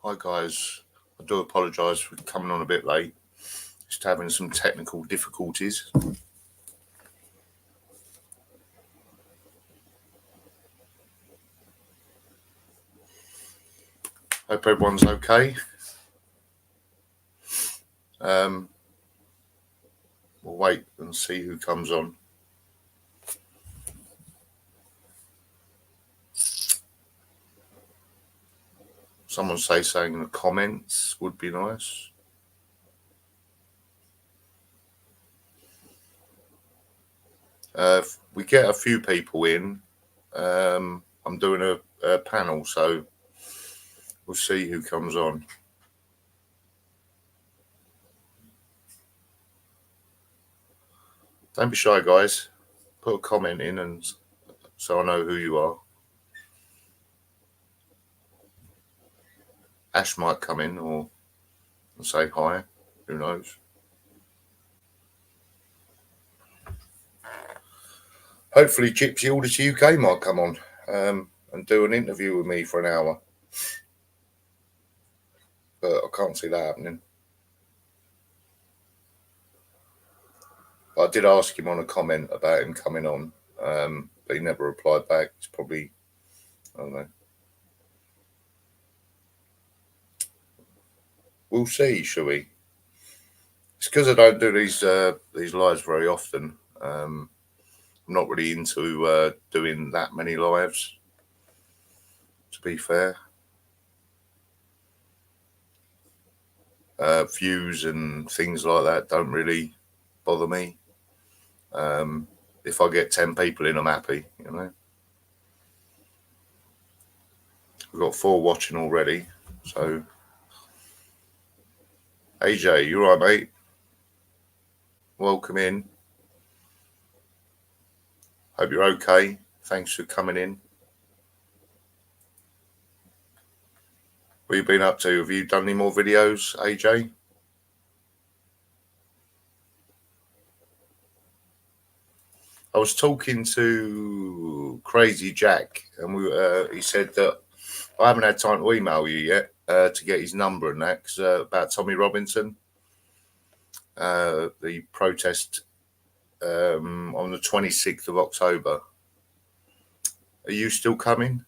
Hi guys, I do apologise for coming on a bit late. Just having some technical difficulties. Hope everyone's okay. We'll wait and see who comes on. Someone say something in the comments would be nice. If we get a few people in, I'm doing a panel, so we'll see who comes on. Don't be shy, guys. Put a comment in, and so I know who you are. Ash might come in or say hi. Who knows? Hopefully, Gypsy Auditor UK might come on and do an interview with me for an hour. But I can't see that happening. But I did ask him on a comment about him coming on, but he never replied back. It's probably, I don't know. We'll see, shall we? It's because I don't do these lives very often. I'm not really into doing that many lives, to be fair. Views and things like that don't really bother me. If I get 10 people in, I'm happy, you know. We've got 4 watching already, so... AJ, you right, mate? Welcome in. Hope you're okay. Thanks for coming in. What have you been up to? Have you done any more videos, AJ? I was talking to Crazy Jack, and he said that I haven't had time to email you yet to get his number and that, cause, about Tommy Robinson, the protest on the 26th of October. Are you still coming?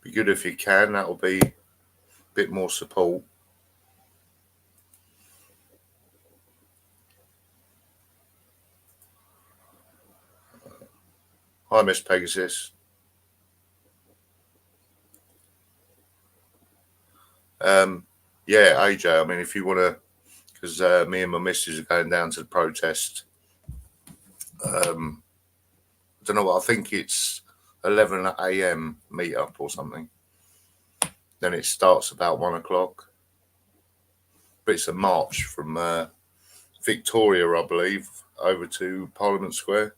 Be good if you can. That'll be a bit more support. Hi, Miss Pegasus. Yeah, AJ, I mean, if you want to, because me and my missus are going down to the protest. I don't know what, I think it's 11 a.m. meet up or something. Then it starts about 1 o'clock. But it's a march from Victoria, I believe, over to Parliament Square.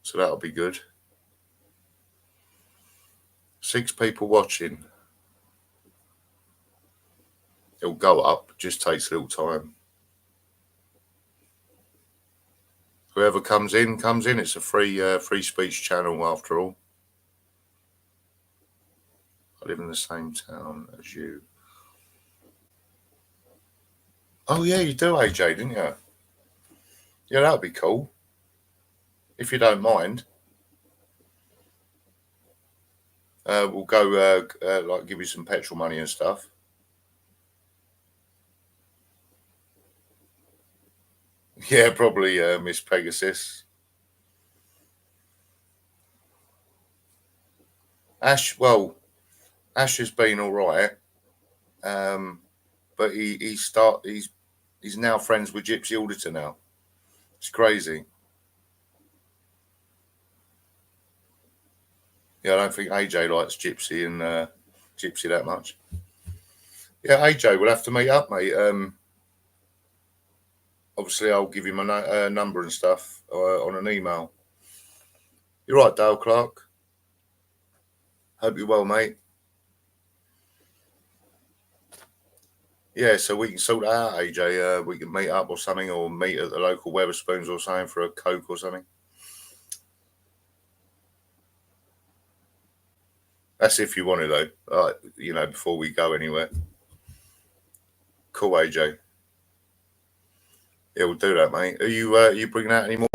So that'll be good. 6 people watching. It'll go up, just takes a little time. Whoever comes in. It's a free speech channel after all. I live in the same town as you. Oh yeah, you do, AJ, didn't you? Yeah, that'd be cool. If you don't mind. We'll go like give you some petrol money and stuff. Yeah, probably Miss Pegasus. Ash has been all right, but he's now friends with Gypsy Auditor now. It's crazy. Yeah, I don't think AJ likes Gypsy and Gypsy that much. Yeah, AJ, we'll have to meet up, mate. Obviously, I'll give you my number and stuff on an email. You're right, Dale Clark. Hope you're well, mate. Yeah, so we can sort that out, AJ. We can meet up or something, or meet at the local Weatherspoons or something for a Coke or something. That's if you want to, though. Before we go anywhere. Cool, AJ. Yeah, we'll do that, mate. Are you bringing out any more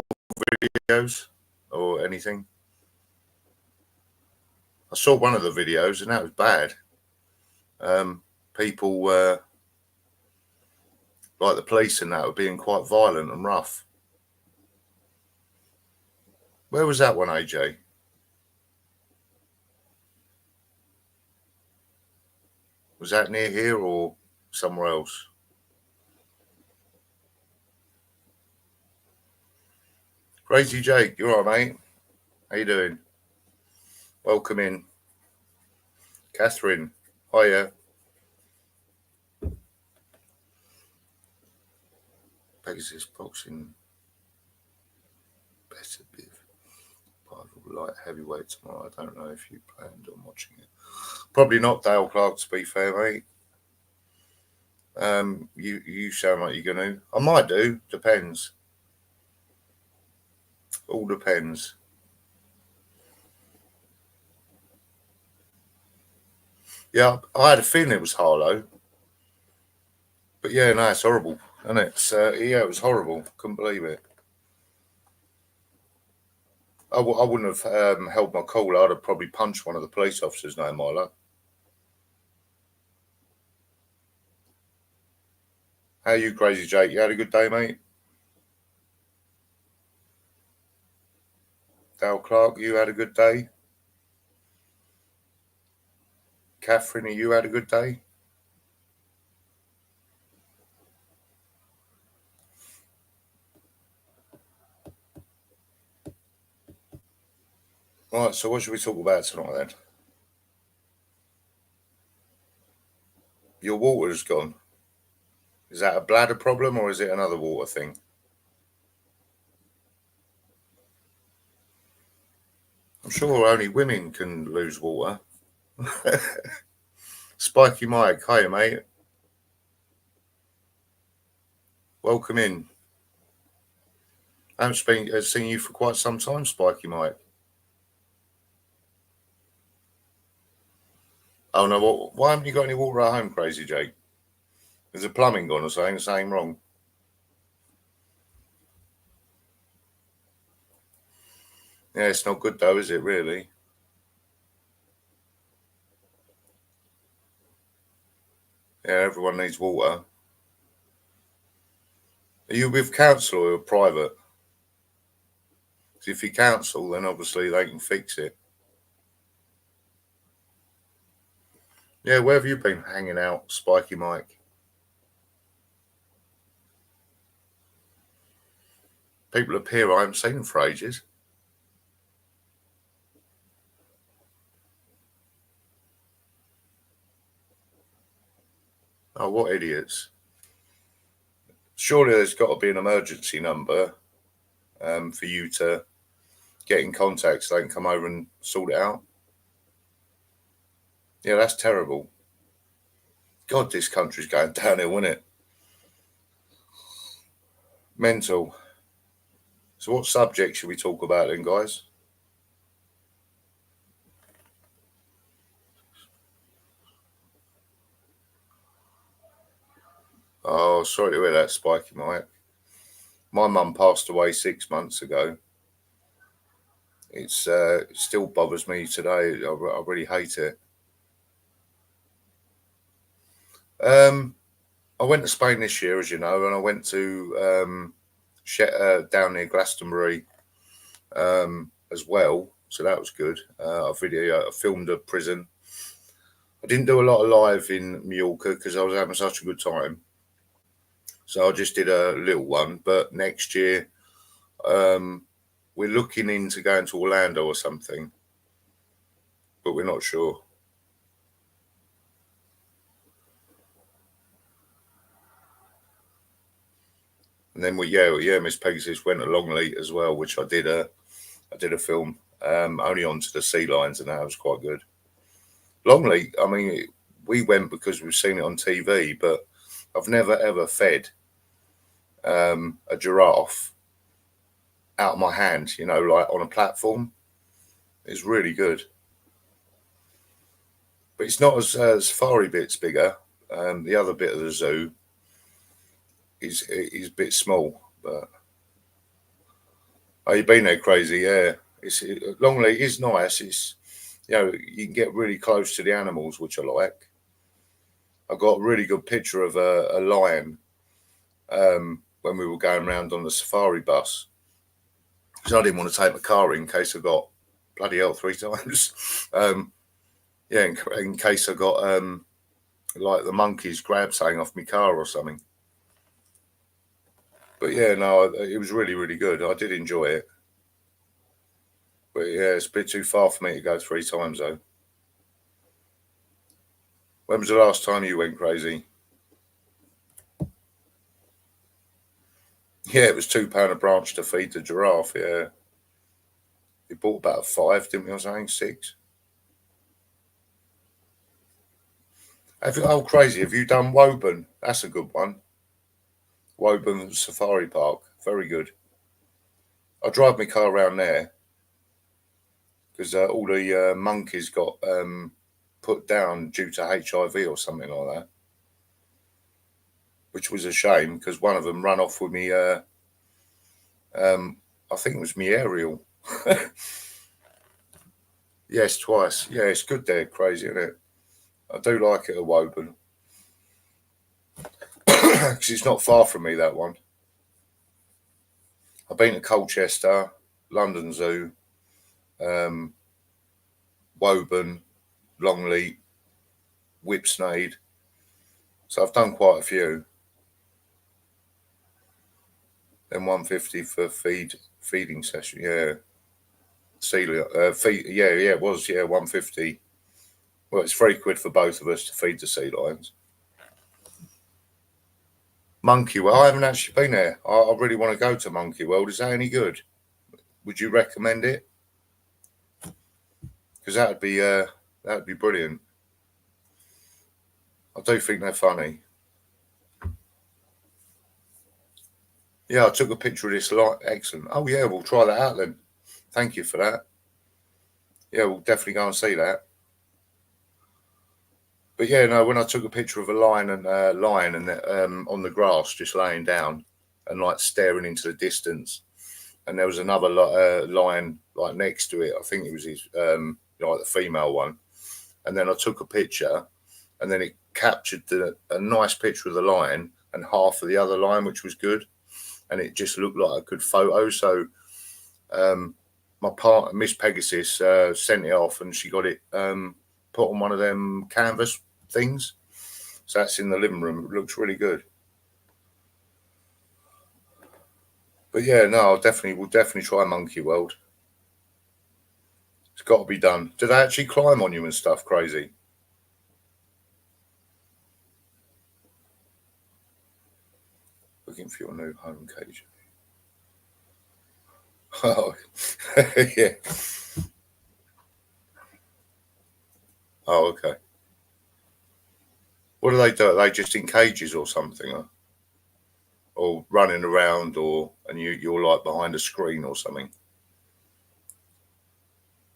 videos or anything? I saw one of the videos and that was bad. People like the police and that were being quite violent and rough. Where was that one, AJ? Was that near here or somewhere else? Crazy Jake, you all right, mate? How you doing? Welcome in. Catherine, hiya. Pegasus boxing better be light heavyweight tomorrow. I don't know if you planned on watching it. Probably not Dale Clark, to be fair, mate. You sound like you're gonna. I might do. Depends. All depends. Yeah, I had a feeling it was Harlow, but yeah, no, it's horrible, and yeah, it was horrible. Couldn't believe it. I wouldn't have held my cool. I'd have probably punched one of the police officers. No, my luck. How you, Crazy Jake? You had a good day, mate? Dale Clark, you had a good day? Catherine, you had a good day? Right, so what should we talk about tonight then? Your water's gone. Is that a bladder problem or is it another water thing? I'm sure only women can lose water. Spiky Mike, hi mate. Welcome in. I haven't seen you for quite some time, Spiky Mike. Oh no, why haven't you got any water at home, Crazy Jake? Is the plumbing gone or something wrong? Yeah, it's not good though, is it really? Yeah, everyone needs water. Are you with council or private? If you council, then obviously they can fix it. Yeah, where have you been hanging out, Spiky Mike? People appear I haven't seen them for ages. Oh, what idiots. Surely there's got to be an emergency number for you to get in contact so they can come over and sort it out. Yeah, that's terrible. God, this country's going downhill, isn't it? Mental. So what subject should we talk about then, guys? Oh, sorry to hear that, Spiky Mike. My mum passed away 6 months ago. It still bothers me today. I really hate it. I went to Spain this year, as you know, and I went to down near Glastonbury as well. So that was good. I filmed a prison. I didn't do a lot of live in Mallorca because I was having such a good time. So I just did a little one. But next year, um, we're looking into going to Orlando or something, but we're not sure. And then Miss Pegasus went a Longleat as well, which I did a film only onto the sea lions, and that was quite good. Longleat, I mean, we went because we've seen it on TV, but I've never ever fed a giraffe out of my hand, like on a platform. It's really good. But it's not as safari bit's bigger. The other bit of the zoo is a bit small. But you've been there, crazy, yeah. Longley is nice. You can get really close to the animals, which I like. I got a really good picture of a lion when we were going around on the safari bus, because I didn't want to take my car in case I got bloody hell 3 times. Yeah, in case I got like the monkeys grabbed something off my car or something. But yeah, no, it was really, really good. I did enjoy it. But yeah, it's a bit too far for me to go 3 times though. When was the last time you went crazy? Yeah, it was £2 a branch to feed the giraffe. Yeah, we bought about 5, didn't we? I was saying 6. Oh, crazy! Have you done Woburn? That's a good one. Woburn Safari Park, very good. I drive my car around there because all the monkeys got put down due to HIV or something like that, which was a shame because one of them ran off with me. I think it was me aerial. Yes, twice. Yeah, it's good there. Crazy, isn't it? I do like it at Woburn because it's not far from me, that one. I've been to Colchester, London Zoo, Woburn, Longley, Whipsnade. So I've done quite a few. Then 150 for feeding session. Yeah, yeah, it was. Yeah, 150. Well, it's £3 for both of us to feed the sea lions. Monkey World. I haven't actually been there. I really want to go to Monkey World. Is that any good? Would you recommend it? Because that'd be brilliant. I do think they're funny. Yeah, I took a picture of this light. Excellent. Oh yeah, we'll try that out then. Thank you for that. Yeah, we'll definitely go and see that. But yeah, no, when I took a picture of a lion and on the grass, just laying down and like staring into the distance, and there was another lion like next to it. I think it was his like the female one, and then I took a picture, and then it captured a nice picture of the lion and half of the other lion, which was good, and it just looked like a good photo. So my partner, Miss Pegasus, sent it off, and she got it put on one of them canvas things. So that's in the living room. It looks really good. But yeah, no, we'll definitely try Monkey World. It's got to be done. Do they actually climb on you and stuff? Crazy. Looking for your new home cage. Oh, yeah. Oh, okay. What do they do? Are they just in cages or something? Or running around, and you're like behind a screen or something?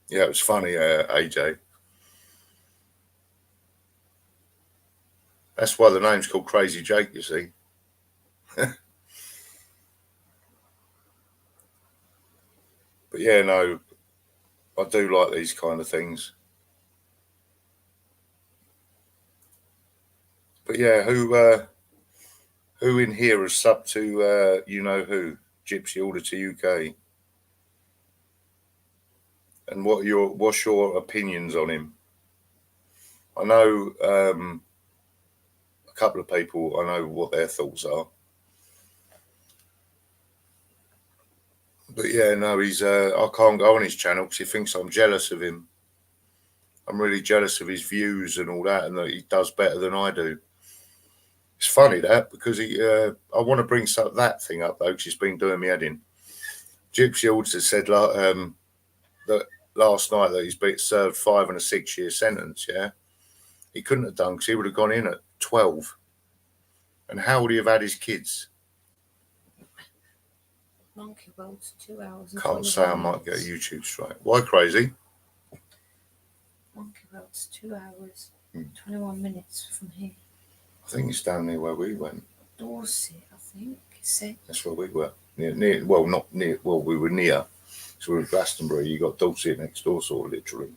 Yeah, it was funny, AJ. That's why the name's called Crazy Jake, you see. But yeah, no, I do like these kind of things. But yeah, who in here is sub to you know who? Gypsy Order to UK. And what's your opinions on him? I know a couple of people. I know what their thoughts are. But yeah, no, he's. I can't go on his channel because he thinks I'm jealous of him. I'm really jealous of his views and all that, and that he does better than I do. It's funny that because I want to bring that thing up though because he's been doing me head in. Gypsy also said that last night that he's been served 5 and a 6 year sentence. Yeah, he couldn't have done because he would have gone in at 12, And how would he have had his kids? Monkey World's 2 hours. And Can't say I 21 might get a minutes. YouTube strike. Why crazy? Monkey World's 2 hours, Hmm. 21 minutes from here. I think it's down near where we went. Dorset, I think it said. That's where we were. Near. Well, not near. Well, we were near. So we were in Glastonbury. You got Dorset next door, sort of literally.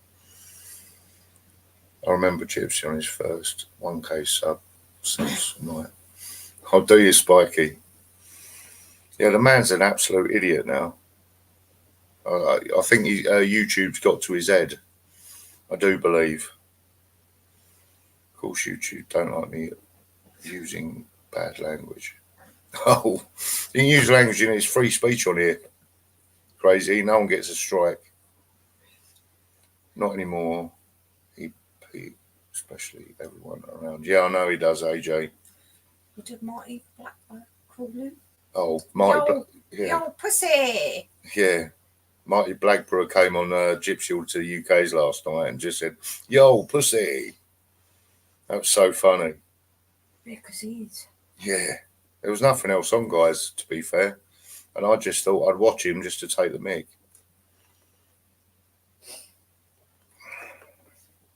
I remember Gypsy on his first 1K sub since night. I'll do you, Spikey. Yeah, the man's an absolute idiot now. I think YouTube's got to his head. I do believe. Of course, YouTube don't like me using bad language. Oh, you can use language in it's free speech on here. Crazy. No one gets a strike. Not anymore. He especially everyone around. Yeah, I know he does, AJ. What did Marty Blackburn call him? Oh, Marty. Yeah. Yo, pussy! Yeah. Marty Blackborough came on Gypsy to the UK's last night and just said, yo, pussy. That was so funny. Yeah, because he is. Yeah. There was nothing else on, guys, to be fair. And I just thought I'd watch him just to take the mick.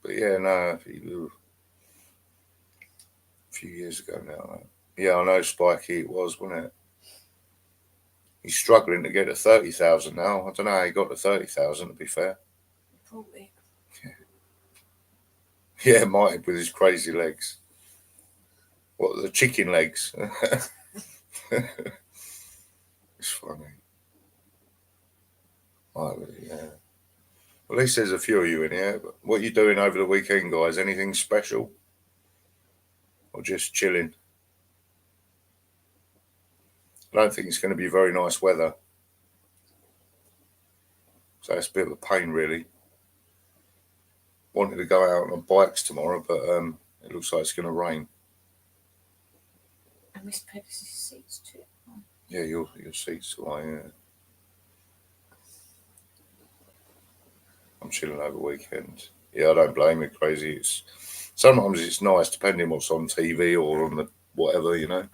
But yeah, no, a few years ago now. Yeah, I know Spikey it was, wasn't it? He's struggling to get to 30,000 now. I don't know how he got to 30,000, to be fair. Probably. Yeah, Marty with his crazy legs. What, the chicken legs? It's funny. Yeah. Well, at least there's a few of you in here. But what are you doing over the weekend, guys? Anything special? Or just chilling? I don't think it's going to be very nice weather. So it's a bit of a pain, really. Wanted to go out on bikes tomorrow, but it looks like it's going to rain. And Miss Peggy's seats too. Yeah, your seats are yeah. I'm chilling over weekend. Yeah, I don't blame it, crazy. Sometimes it's nice, depending what's on TV or on the whatever, you know.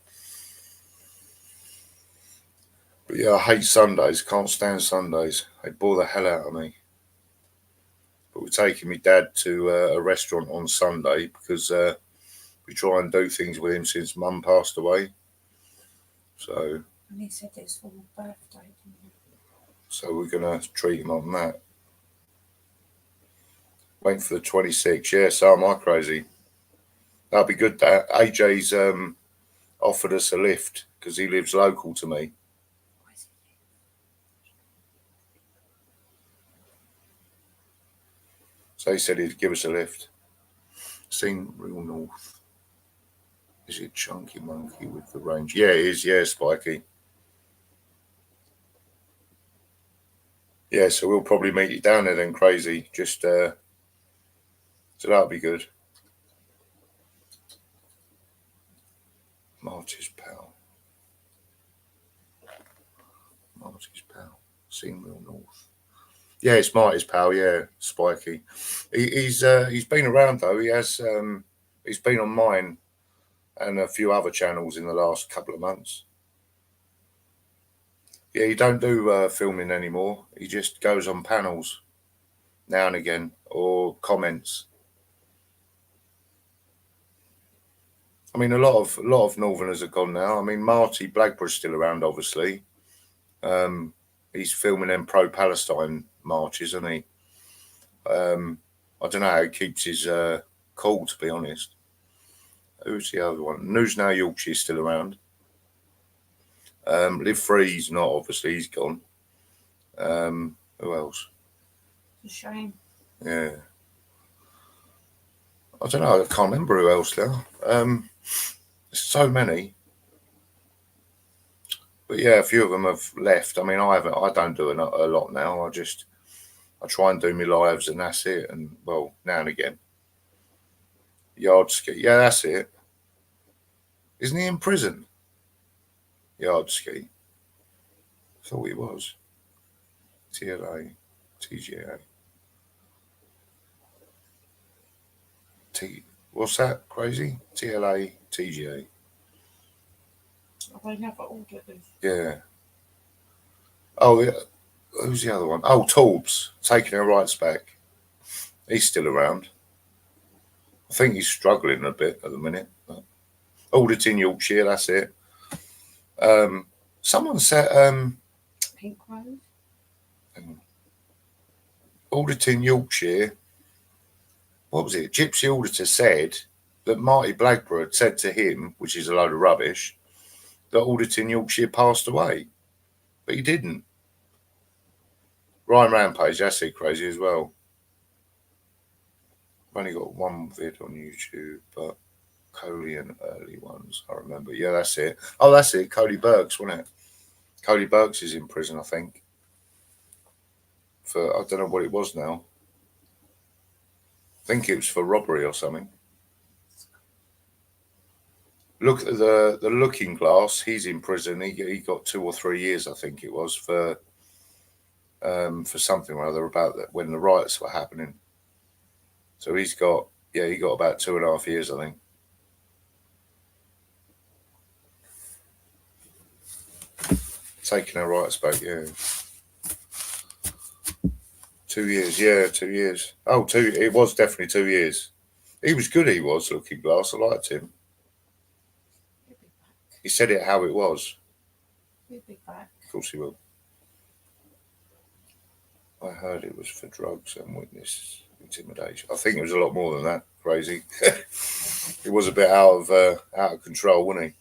But yeah, I hate Sundays. Can't stand Sundays. They bore the hell out of me. But we're taking my dad to a restaurant on Sunday because we try and do things with him since Mum passed away. So. And he said it's for my birthday, didn't he? So we're gonna treat him on that. Waiting for the 26th. Yeah, so am I, crazy. That'd be good. That AJ's offered us a lift because he lives local to me. So he said he'd give us a lift. Seen real north. Is it Chunky Monkey with the range? Yeah, it is. Yeah, Spiky. Yeah, so we'll probably meet you down there then, crazy. Just so that'll be good. Marty's pal. Seen real north. Yeah, it's Marty's pal. Yeah, Spiky. He's been around though. He's been on mine and a few other channels in the last couple of months. Yeah, he don't do filming anymore. He just goes on panels now and again or comments. I mean, a lot of Northerners are gone now. I mean, Marty Blackborough's still around, obviously. He's filming them pro-Palestine marches, isn't he? I don't know how he keeps his cool, to be honest. Who's the other one? News Now Yorkshire's still around. Live Free's not, obviously, he's gone. Who else? It's a shame. Yeah. I don't know, I can't remember who else now. There's so many. But yeah, a few of them have left. I mean, I don't do a lot now. I try and do my lives and that's it. And well, now and again. Yard ski. Yeah, that's it. Isn't he in prison? Yard ski. Thought he was. TLA, TGA. What's that? Crazy? TLA, TGA. they never ordered this. Yeah. Oh, yeah. Who's the other one? Oh, Torbs, taking her rights back. He's still around. I think he's struggling a bit at the minute. But Alderton, Yorkshire, that's it. Someone said Pink Rose. Alderton, Yorkshire. What was it? Gypsy Auditor said that Marty Blackburn had said to him, which is a load of rubbish, that Alderton, Yorkshire passed away. But he didn't. Ryan Rampage, that's it, crazy as well. I've only got one vid on YouTube, but Cody and early ones, I remember. Yeah, that's it. Oh, that's it. Cody Burks, wasn't it? Cody Burks is in prison, I think. For I don't know what it was now. I think it was for robbery or something. Look at the Looking Glass. He's in prison. He got 2 or 3 years, I think it was, for something or other about that when the riots were happening. So he got about 2.5 years, I think. Taking our rights back, yeah. 2 years, yeah, 2 years. Oh, it was definitely 2 years. He was good, he was, Looking Glass. I liked him. He'll be back. He said it how it was. He'll be back. Of course he will. I heard it was for drugs and witness intimidation. I think it was a lot more than that. Crazy. It was a bit out of control, wasn't he?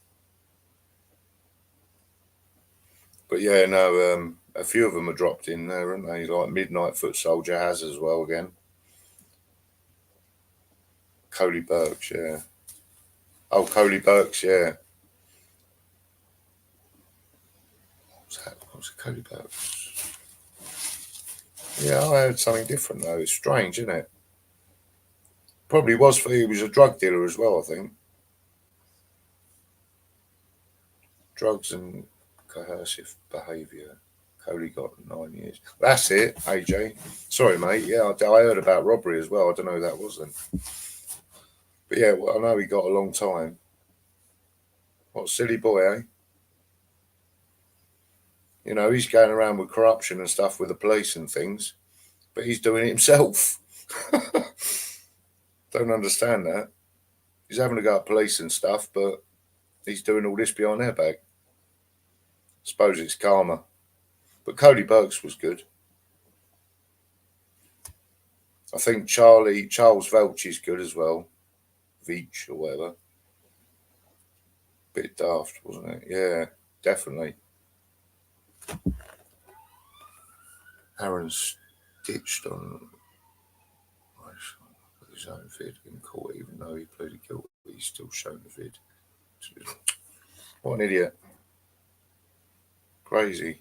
But yeah, no, a few of them are dropped in there, aren't they? Like Midnight Foot Soldier has as well again. Cody Burks, yeah. Oh, Cody Burks, yeah. What was it, Cody Burks? Yeah, I heard something different though. It's strange, isn't it? Probably was he was a drug dealer as well, I think. Drugs and coercive behaviour. Cody got 9 years. That's it, AJ. Sorry, mate. Yeah, I heard about robbery as well. I don't know who that was then. But yeah, well, I know he got a long time. What a silly boy, eh? You know, he's going around with corruption and stuff with the police and things, but he's doing it himself. Don't understand that. He's having to go at police and stuff, but he's doing all this behind their back. Suppose it's karma. But Cody Burks was good. I think Charles Velch is good as well. Veach or whatever. Bit daft, wasn't it? Yeah, definitely. Aaron stitched on his own vid in court, even though he pleaded guilty. He's still shown the vid. What an idiot. Crazy.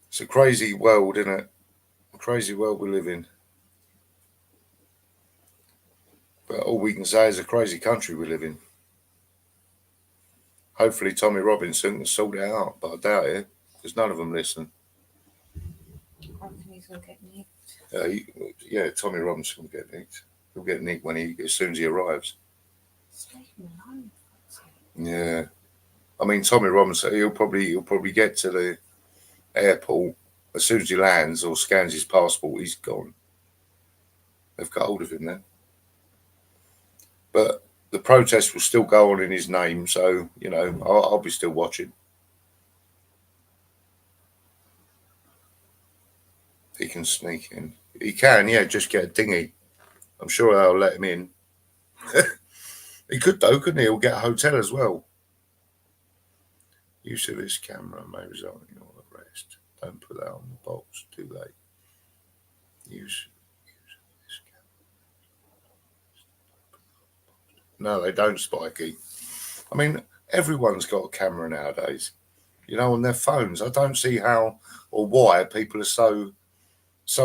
It's a crazy world, isn't it? A crazy world we live in. But all we can say is a crazy country we live in. Hopefully Tommy Robinson can sort it out, but I doubt it, because none of them listen. I reckon he's going to get nicked. Yeah, Tommy Robinson will get nicked. He'll get nicked as soon as he arrives. Just leave him alone. Yeah. I mean, Tommy Robinson, he'll probably get to the airport as soon as he lands or scans his passport. He's gone. They've got hold of him then. But the protest will still go on in his name, so you know I'll be still watching. He can sneak in. He can, yeah. Just get a dinghy. I'm sure they'll let him in. He could though, couldn't he? He'll get a hotel as well. Use of this camera may result in your arrest. Don't put that on the box, do they? Use of this camera. No, they don't, Spikey. I mean, everyone's got a camera nowadays. You know, on their phones. I don't see how or why people are so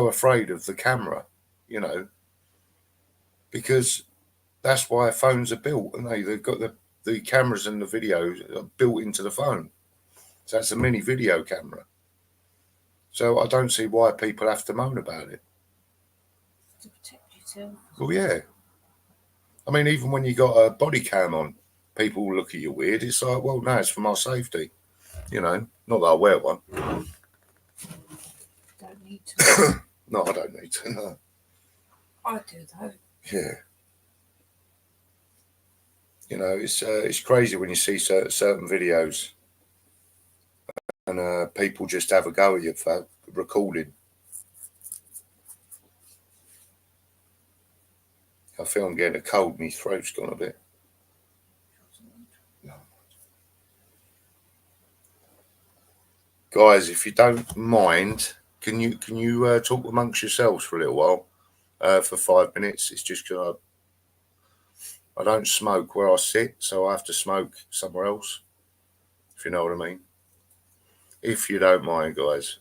afraid of the camera. You know, because that's why phones are built, and they've got the cameras and the videos are built into the phone. So that's a mini video camera. So I don't see why people have to moan about it. To protect yourself. Well, yeah. I mean, even when you got a body cam on, people look at you weird. It's like, well, no, it's for my safety. You know, not that I wear one. Don't need to. No, I don't need to. No. I do though. Yeah. You know, it's crazy when you see certain videos and people just have a go at you for recording. I feel I'm getting a cold. My throat's gone a bit. No. Guys, if you don't mind, can you talk amongst yourselves for a little while, for 5 minutes? It's just because I don't smoke where I sit, so I have to smoke somewhere else. If you know what I mean. If you don't mind, guys.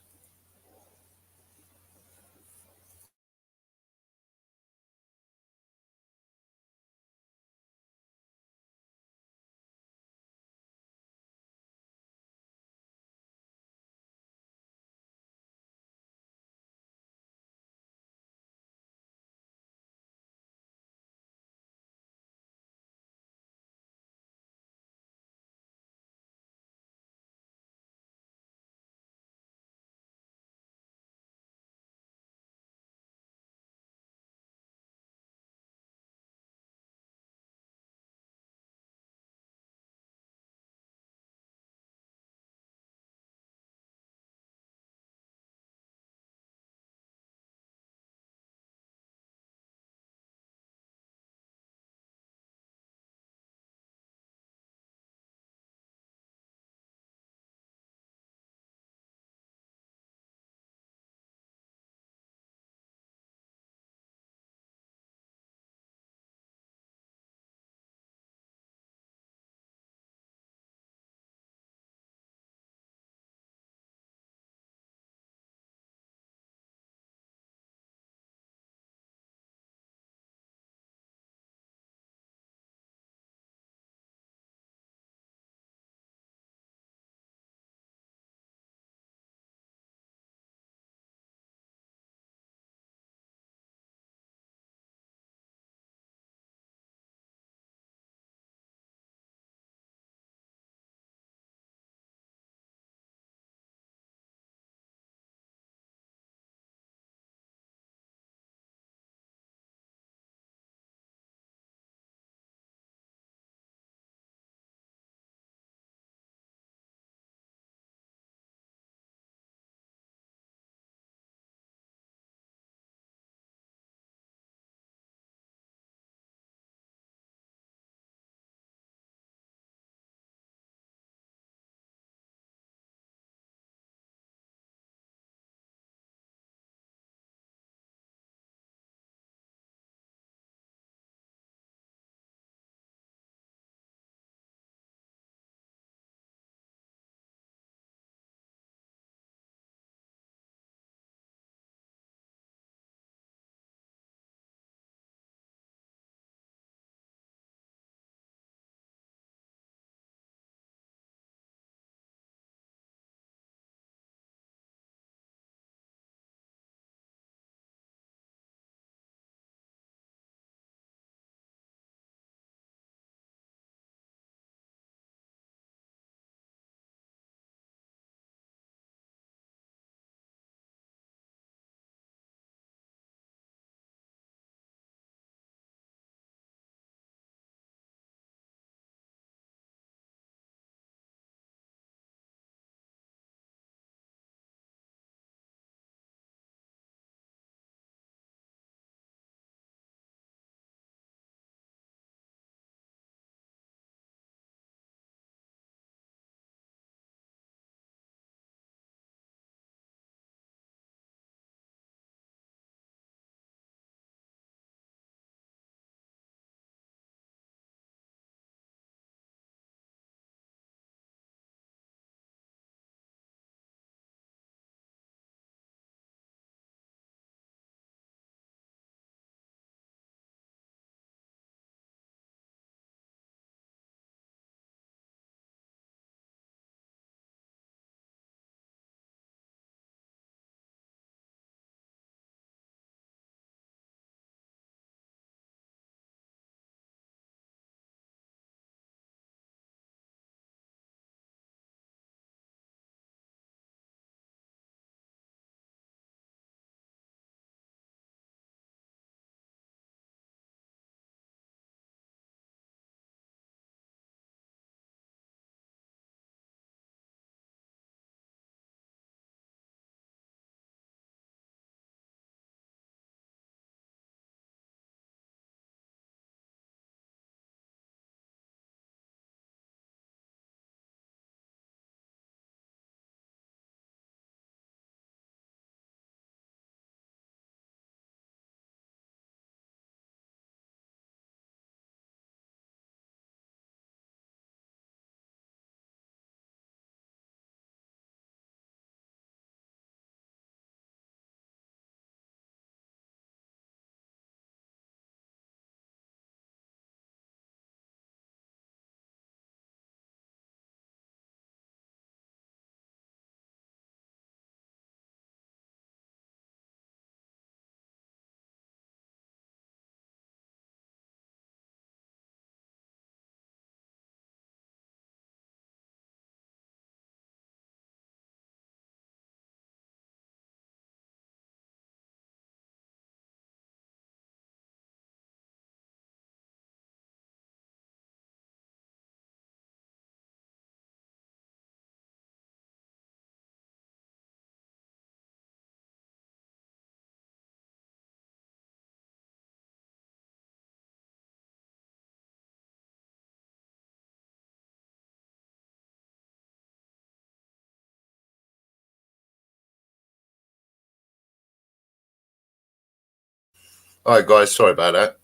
All right, guys, sorry about that.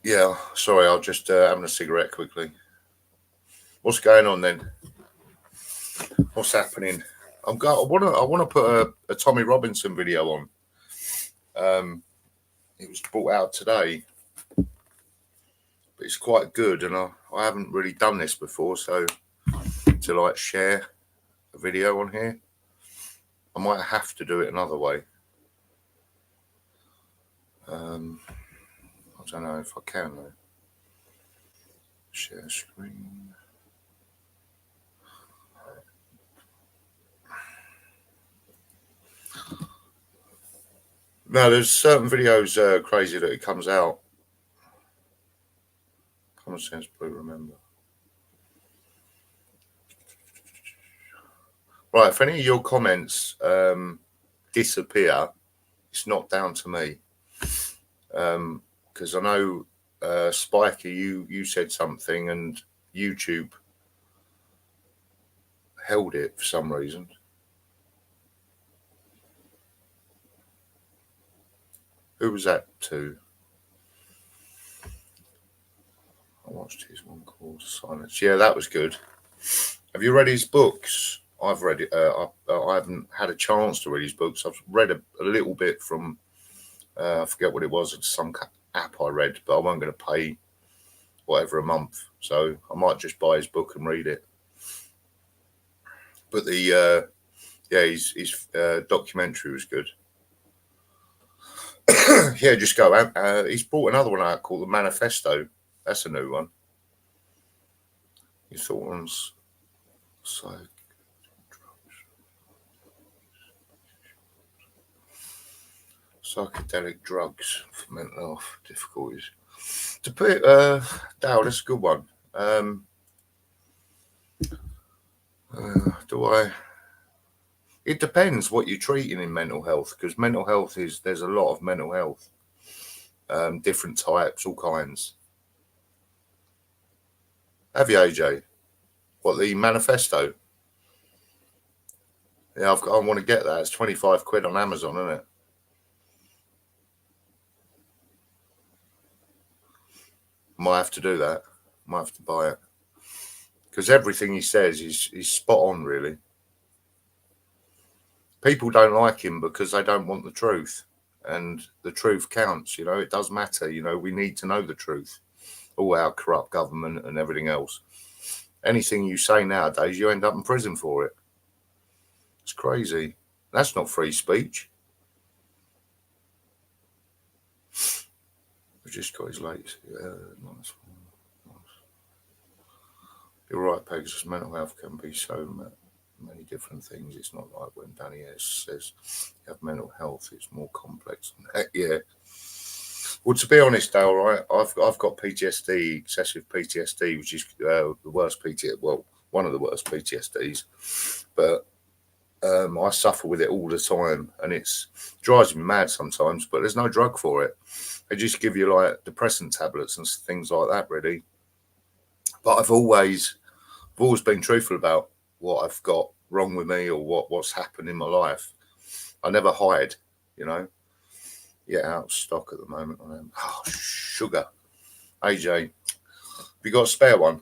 Yeah, sorry, I'll just having a cigarette quickly. What's going on then? What's happening? I want to put a Tommy Robinson video on. It was brought out today, but it's quite good, and I haven't really done this before, so to like share a video on here, I might have to do it another way. I don't know if I can though. Share screen. No, there's certain videos crazy that it comes out. Common sense, blue, remember. Right, if any of your comments disappear, it's not down to me. Because I know Spiker, you said something and YouTube held it for some reason. Who was that to? I watched his one called Silence. Yeah, that was good. Have you read his books? I've read it. I haven't had a chance to read his books. I've read a little bit from, I forget what it was. It's some app I read, but I wasn't going to pay whatever a month. So I might just buy his book and read it. But the, his documentary was good. Yeah, just go out. He's brought another one out called The Manifesto. That's a new one. His thought ones. Psychedelic drugs for mental health difficulties. To put it, Dale, that's a good one. It depends what you're treating in mental health, because mental health there's a lot of mental health, different types, all kinds. Have you, AJ? What, the manifesto? Yeah, I want to get that. It's 25 quid on Amazon, isn't it? Might have to do that. Might have to buy it. Because everything he says is spot on, really. People don't like him because they don't want the truth. And the truth counts, it does matter. We need to know the truth. All our corrupt government and everything else. Anything you say nowadays, you end up in prison for it. It's crazy. That's not free speech. We just got his latest. Yeah, nice. You're right, Pegasus. Mental health can be so many different things. It's not like when Danny S says you have mental health. It's more complex than that. Yeah. Well, to be honest, Dale, right, I've got PTSD, excessive PTSD, which is the worst PTSD. Well, one of the worst PTSDs, but I suffer with it all the time, and it drives me mad sometimes. But there's no drug for it. They just give you like depressant tablets and things like that, really. But I've always been truthful about what I've got wrong with me or what's happened in my life. I never hide, Yeah, out of stock at the moment. Oh, sugar. AJ, have you got a spare one?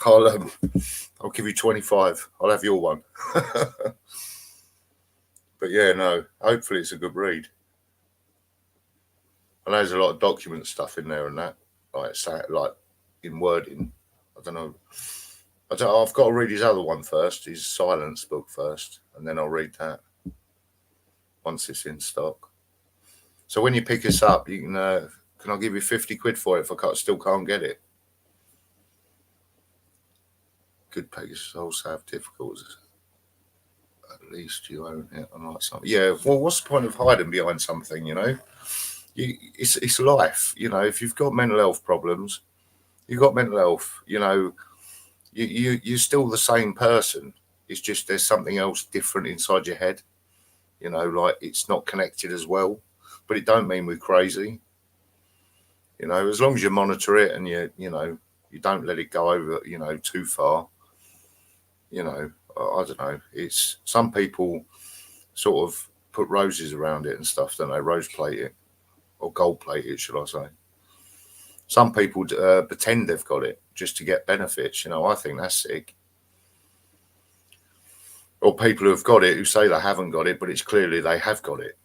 I'll give you 25. I'll have your one. But yeah, no, hopefully it's a good read. I know there's a lot of document stuff in there and that, like in wording. I don't know. I've got to read his other one first, his Silence book first, and then I'll read that once it's in stock. So when you pick us up, you can I give you 50 quid for it if I still can't get it? Good Pegasus also have difficulties. At least you own it, unlike something. Yeah, well, what's the point of hiding behind something, It's life, if you've got mental health problems, you've got mental health, you're still the same person. It's just there's something else different inside your head, like it's not connected as well. But it don't mean we're crazy. As long as you monitor it and you don't let it go over, too far. I don't know. It's some people sort of put roses around it and stuff, don't they? Rose plate it, or gold plate it, should I say. Some people pretend they've got it just to get benefits. I think that's sick. Or people who have got it who say they haven't got it, but it's clearly they have got it,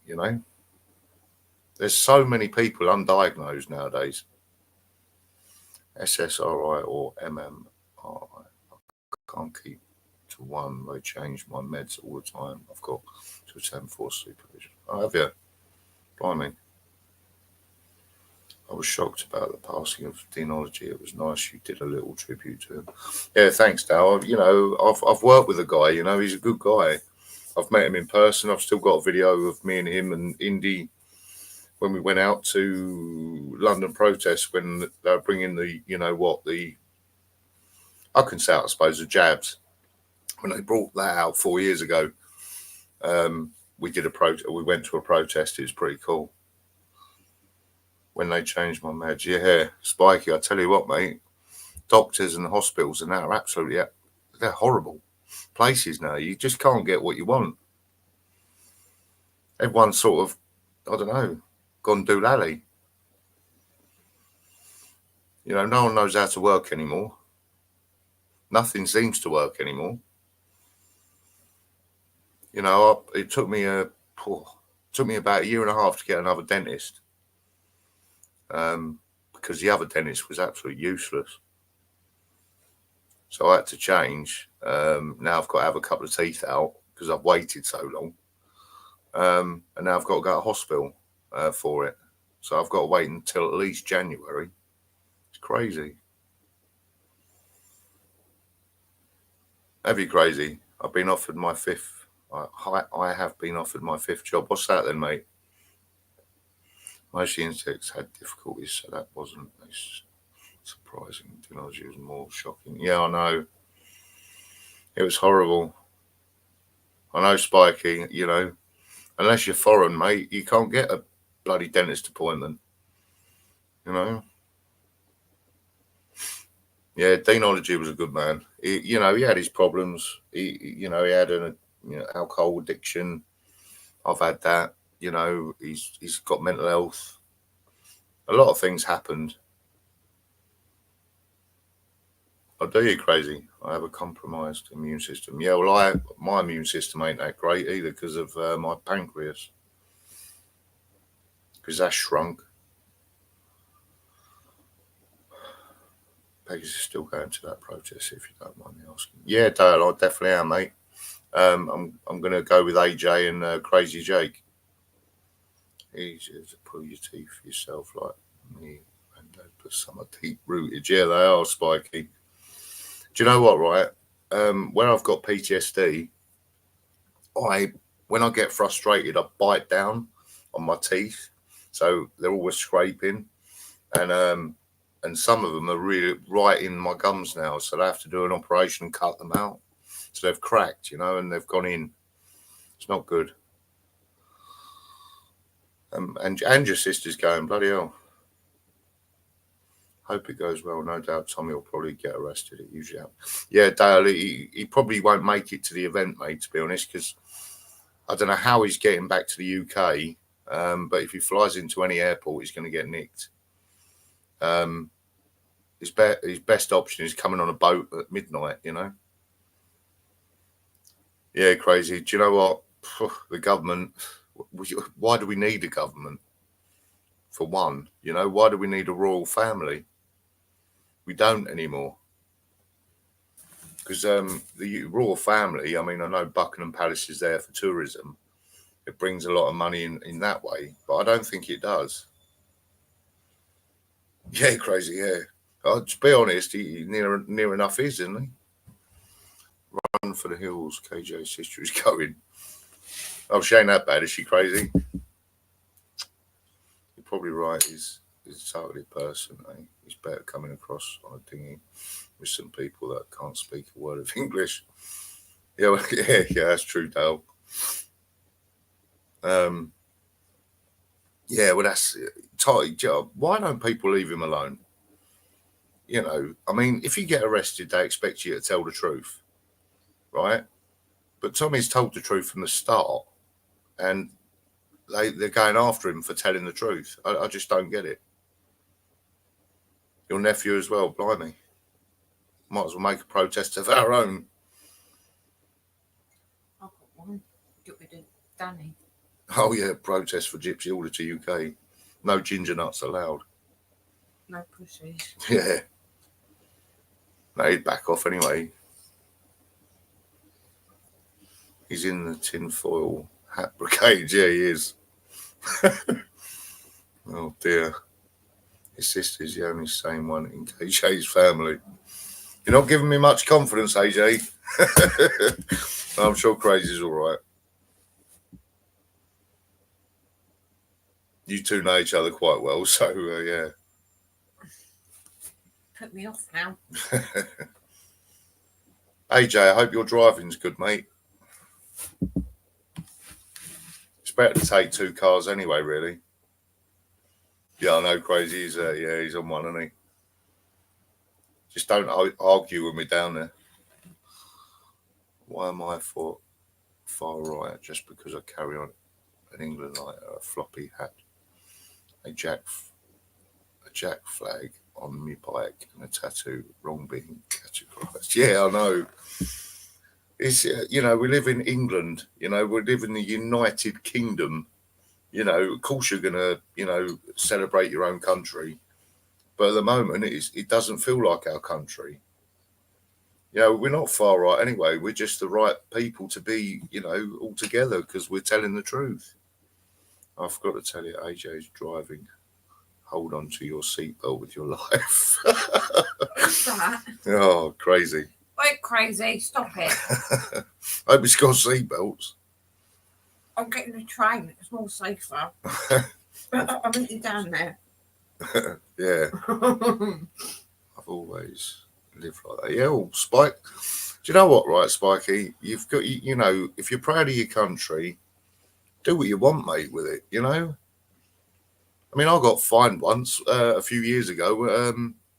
There's so many people undiagnosed nowadays. SSRI or MMRI. I can't keep to one. They change my meds all the time. I've got to attend for supervision. I have you. Blimey. I was shocked about the passing of Deanology. It was nice you did a little tribute to him. Yeah, thanks, Dal. I've worked with a guy. He's a good guy. I've met him in person. I've still got a video of me and him and Indy when we went out to London protests when they were bringing I can say, I suppose, the jabs. When they brought that out 4 years ago, we went to a protest. It was pretty cool. When they changed my meds, yeah, Spiky. I tell you what, mate, doctors and hospitals and that are absolutely, they're horrible places now. You just can't get what you want. Everyone's sort of, I don't know, gone doolally. No one knows how to work anymore. Nothing seems to work anymore. It took me about a year and a half to get another dentist. Because the other dentist was absolutely useless. So I had to change. Now I've got to have a couple of teeth out because I've waited so long. And now I've got to go to hospital for it. So I've got to wait until at least January. It's crazy. Heavy crazy. I've been offered my fifth. I have been offered my fifth job. What's that then, mate? Most insects had difficulties, so that wasn't surprising. Technology was more shocking. Yeah, I know. It was horrible. I know, Spiky, unless you're foreign, mate, you can't get a bloody dentist appointment. Yeah, Deanology was a good man. He had his problems. He had an alcohol addiction. I've had that. He's got mental health. A lot of things happened. Oh, do you, crazy? I have a compromised immune system. Yeah, well, my immune system ain't that great either because of my pancreas. Because that's shrunk. Peggy's still going to that protest, if you don't mind me asking. Yeah, Dale, I definitely am, mate. I'm going to go with AJ and Crazy Jake. Easier to pull your teeth yourself like me, and put some are deep rooted. Yeah, they are, Spiky. Do you know what, right? Where I've got PTSD, when I get frustrated, I bite down on my teeth, so they're always scraping, and some of them are really right in my gums now, so they have to do an operation and cut them out. So they've cracked, and they've gone in. It's not good. And your sister's going, bloody hell. Hope it goes well. No doubt Tommy will probably get arrested. It usually happens. Yeah, Dale, he probably won't make it to the event, mate, to be honest, because I don't know how he's getting back to the UK, but if he flies into any airport, he's going to get nicked. His best option is coming on a boat at midnight, Yeah, crazy. Do you know what? The government, why do we need a government? For one, why do we need a royal family? We don't anymore. Because the royal family, I mean, I know Buckingham Palace is there for tourism. It brings a lot of money in that way, but I don't think it does. Yeah, crazy, yeah. To be honest, he near enough is, isn't he? Run for the hills, KJ's sister is going. Oh, she ain't that bad, is she, crazy? You're probably right, he's a totally person, eh? He's better coming across on a dinghy with some people that can't speak a word of English. Yeah, well, yeah, that's true, Dale. Yeah, well, that's tight job. Why don't people leave him alone? I mean, if you get arrested, they expect you to tell the truth, right? But Tommy's told the truth from the start. and they're going after him for telling the truth. I just don't get it. Your nephew as well, blimey. Might as well make a protest of our own. I've got one. Get rid of Danny. Oh yeah, protest for Gypsy Order to UK. No ginger nuts allowed. No pussies. Yeah. No, he'd back off anyway. He's in the tinfoil hat brigade. Yeah, he is. Oh dear. His sister's the only sane one in KJ's family. You're not giving me much confidence, AJ. I'm sure Crazy's all right. You two know each other quite well, so yeah. Put me off now. AJ, I hope your driving's good, mate. It's better to take 2 cars anyway, really. Yeah, I know, Crazy. He's on one, isn't he? Just don't argue with me down there. Why am I for far right just because I carry on an England lighter, a floppy hat, a jack flag on my bike, and a tattoo? Wrong being categorised. Yeah, I know. It's we live in England. We live in the United Kingdom. Of course you're gonna celebrate your own country, but at the moment it doesn't feel like our country. We're not far right anyway. We're just the right people to be, all together because we're telling the truth. I forgot to tell you, AJ's driving. Hold on to your seatbelt with your life. What's that? Oh, crazy. Wait, Crazy, stop it. I hope he's got seatbelts. I'm getting the train. It's more safer. I meet you down there. Yeah. I've always lived like that. Yeah, well, Spike. Do you know what, right, Spikey? You've got, if you're proud of your country, do what you want, mate, with it, I mean, I got fined once a few years ago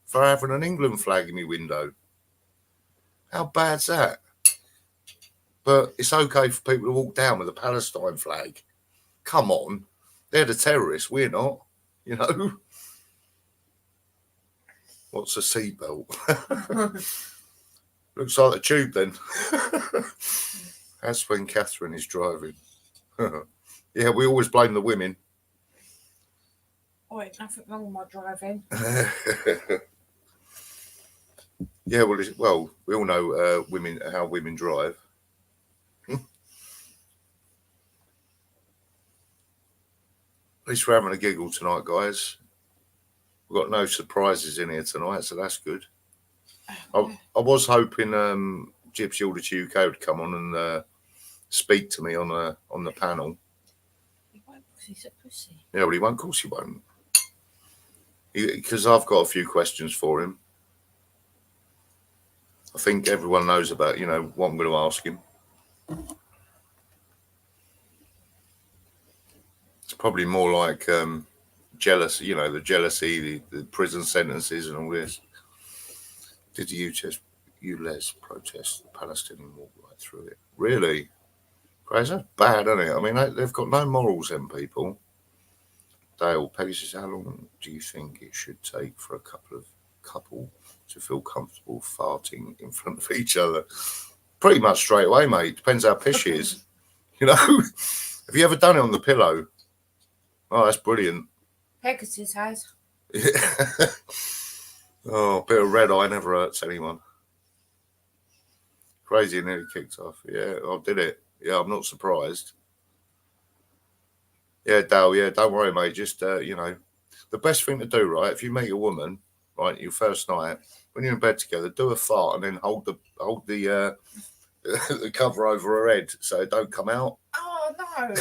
for having an England flag in my window. How bad's that? But it's okay for people to walk down with a Palestine flag. Come on. They're the terrorists. We're not. What's a seatbelt? Looks like a tube then. That's when Catherine is driving. Yeah, we always blame the women. Oh, ain't nothing wrong with my driving. Yeah, well, we all know how women drive. At least we're having a giggle tonight, guys. We've got no surprises in here tonight, so that's good. I was hoping Gypsy Order to UK would come on and speak to me on the panel. He won't because he's a pussy. Yeah, well, he won't. Of course he won't. Because I've got a few questions for him. I think everyone knows about, what I'm going to ask him. It's probably more like jealousy, the jealousy, the prison sentences and all this. Did you Les protest the Palestinian walk right through it? Really? Crazy, that's bad, isn't it? I mean, they've got no morals, them people. Dale, Peggy says, how long do you think it should take for a couple to feel comfortable farting in front of each other? Pretty much straight away, mate. Depends how pish she is. Have you ever done it on the pillow? Oh, that's brilliant. Pegasus has. Yeah. Oh, a bit of red eye never hurts anyone. Crazy, nearly kicked off. Yeah, I did it. Yeah, I'm not surprised. Yeah, Dale, yeah, don't worry, mate. Just, the best thing to do, right, if you meet a woman, right, your first night, when you're in bed together, do a fart and then hold the the cover over her head so it don't come out. Oh, no.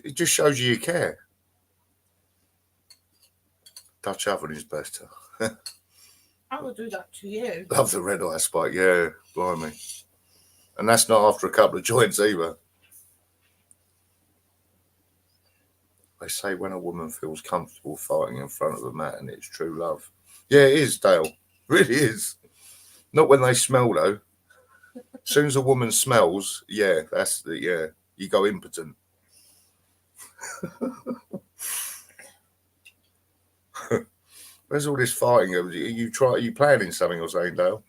It just shows you care. Dutch oven is better. I will do that to you. Love the red eye spike, yeah, blimey. And that's not after a couple of joints either. They say when a woman feels comfortable farting in front of a man, it's true love. Yeah, it is, Dale. It really is. Not when they smell, though. As soon as a woman smells, yeah, that's the, yeah. you go impotent. Where's all this fighting? Are you planning something or something, Dale?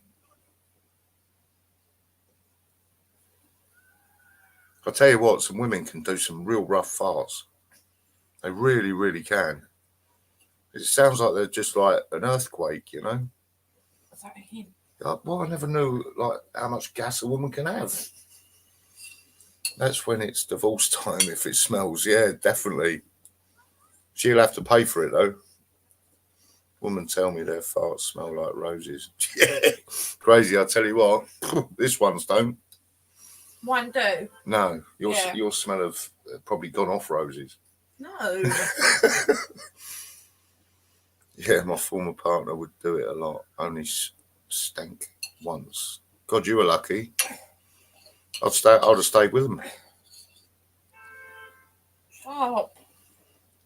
I'll tell you what, some women can do some real rough farts. They really, really can. It sounds like they're just like an earthquake, you know? Is that a hint? Well, I never knew like how much gas a woman can have. That's when it's divorce time if it smells. Yeah, definitely. She'll have to pay for it though. Women tell me their farts smell like roses. Yeah, crazy. I tell you what, this one's don't. Mine do. No, your smell of probably gone off roses. No. Yeah, my former partner would do it a lot. Only stank once. God, you were lucky. I'd have stayed with him. Stop.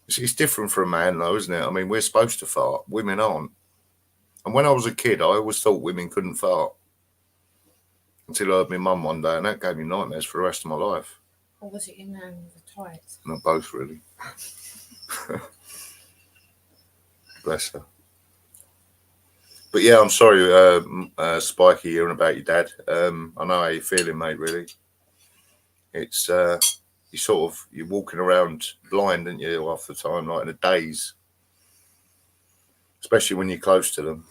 It's different for a man, though, isn't it? I mean, we're supposed to fart. Women aren't. And when I was a kid, I always thought women couldn't fart. Until I heard my mum one day, and that gave me nightmares for the rest of my life. Or was it in the tights? Not both, really. Bless her. But yeah, I'm sorry, Spiky, hearing about your dad. I know how you're feeling, mate, really. It's, you're walking around blind, aren't you, half the time, like in a daze. Especially when you're close to them.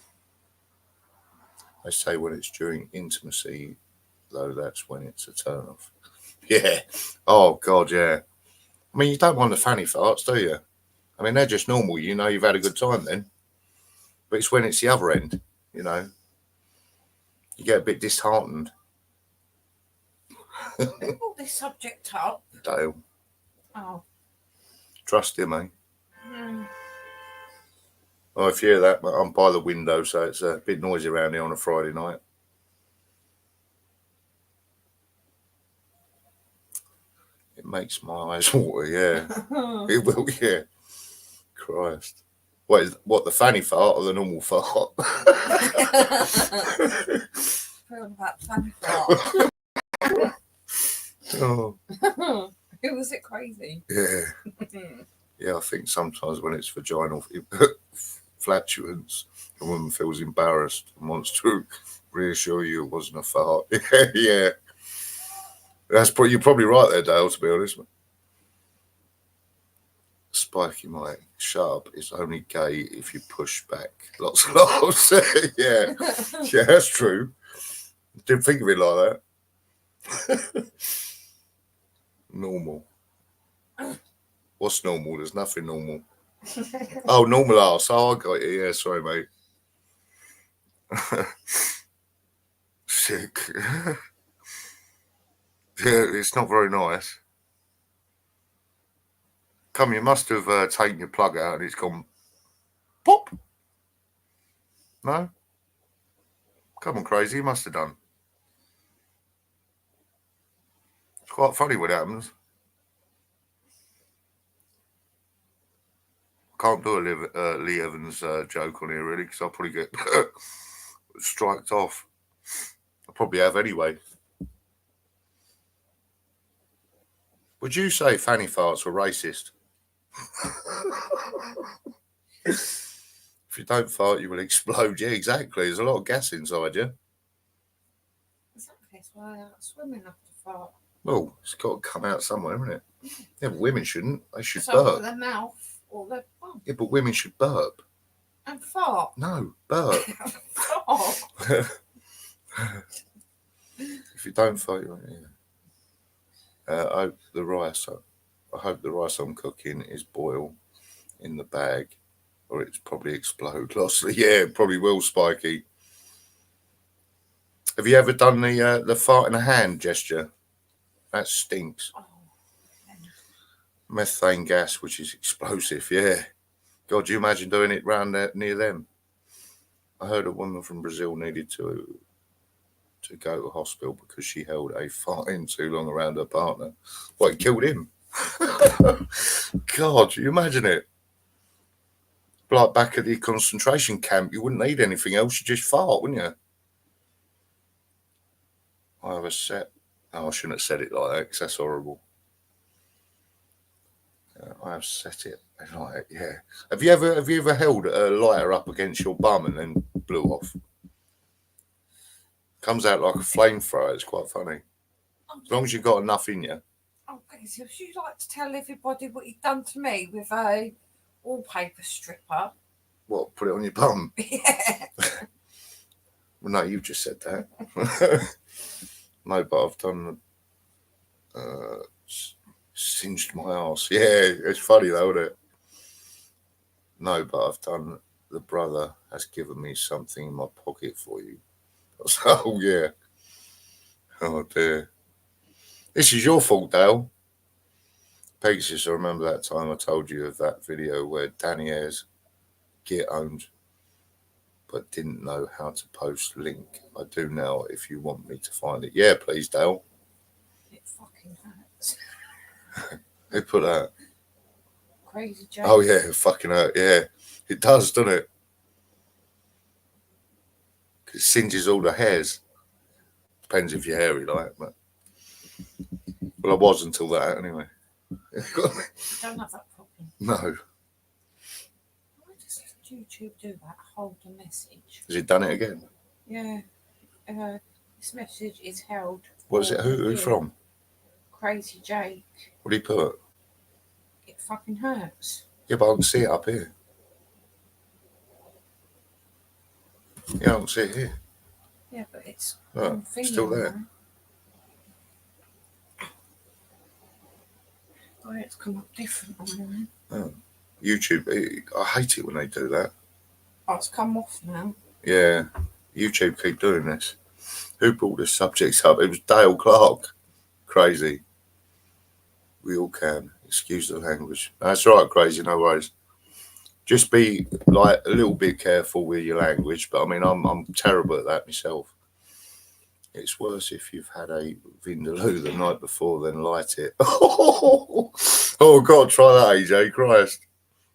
They say when it's during intimacy, though, that's when it's a turn off. Yeah. Oh, God, yeah. I mean, you don't mind the fanny farts, do you? I mean, they're just normal. You know you've had a good time then. But it's when it's the other end, you know. You get a bit disheartened. Who brought this subject up? Dale. Oh. Trust him, eh? Yeah. Oh, if you hear that, I'm by the window, so it's a bit noisy around here on a Friday night. It makes my eyes water, yeah. It will, yeah. Christ. What, the fanny fart or the normal fart? Feeling about fanny fart. Oh. Who was it crazy? Yeah. Yeah, I think sometimes when it's vaginal flatulence, a woman feels embarrassed and wants to reassure you it wasn't a fart. Yeah. You're probably right there, Dale, to be honest. Spiky Mike, shut up. It's only gay if you push back. Lots of laughs. Yeah. Yeah, that's true. Didn't think of it like that. Normal. What's normal? There's nothing normal. Oh, normal arse. Oh, I got you. Yeah, sorry, mate. Sick. Yeah, it's not very nice. You must have taken your plug out and it's gone pop. No? Come on, crazy. You must have done. It's quite funny what happens. Can't do a Lee Evans joke on here, really, because I'll probably get striked off. I probably have anyway. Would you say fanny farts were racist? If you don't fart, you will explode. Yeah, exactly. There's a lot of gas inside you. Exactly. That's why swimming have to fart. Well, it's got to come out somewhere, isn't it? Yeah, but women shouldn't. They should So burp. their mouth or their bum. Yeah, but women should burp. And fart. No, burp. Fart. If you don't fart, yeah. I hope the rice I'm cooking is boiled in the bag, or it's probably explode. Yeah, it probably will, Spiky. Have you ever done the fart in a hand gesture? That stinks. Oh. Methane gas, which is explosive. Yeah. God, do you imagine doing it round there near them? I heard a woman from Brazil needed to go to hospital because she held a fart in too long around her partner. Well, it killed him. God, do you imagine it? Like back at the concentration camp, you wouldn't need anything else. You just fart, wouldn't you? I have a set. Oh, I shouldn't have said it like that because that's horrible. I have set it alight. Yeah. Have you ever held a lighter up against your bum and then blew off? Comes out like a flamethrower. It's quite funny. As long as you've got enough in you. Oh, Casey, would you like to tell everybody what you've done to me with a wallpaper stripper? What? Put it on your bum? Yeah. Well, no, you've just said that. No, but I've done. Singed my ass. Yeah, it's funny though, isn't it? No, but I've done. The brother has given me something in my pocket for you. I was like, oh yeah. Oh dear. This is your fault, Dale. Pegasus, I remember that time I told you of that video where Danny Ayres get owned, but didn't know how to post link. I do now if you want me to find it. Yeah, please, Dale. It fucking hurts. Who put that? Crazy Jake. Oh yeah, it fucking hurt. Yeah, it does, doesn't it? It singes all the hairs. Depends if you're hairy, like. But well, I was until that anyway. You don't have that problem. No. Why does YouTube do that? Hold the message. Has it done it again? Yeah. This message is held. What is it? Who from? Crazy Jake. What did he put? It fucking hurts. Yeah, but I can see it up here. Yeah, I can see it here. Yeah, but it's still there. Oh, it's come up different on there. Oh. YouTube, I hate it when they do that. Oh, it's come off now. Yeah, YouTube keep doing this. Who brought this subject up? It was Dale Clark. Crazy. We all can. Excuse the language. That's right, Crazy, no worries. Just be like a little bit careful with your language, but I mean I'm terrible at that myself. It's worse if you've had a vindaloo the night before than light it. Oh God, try that, AJ. Christ.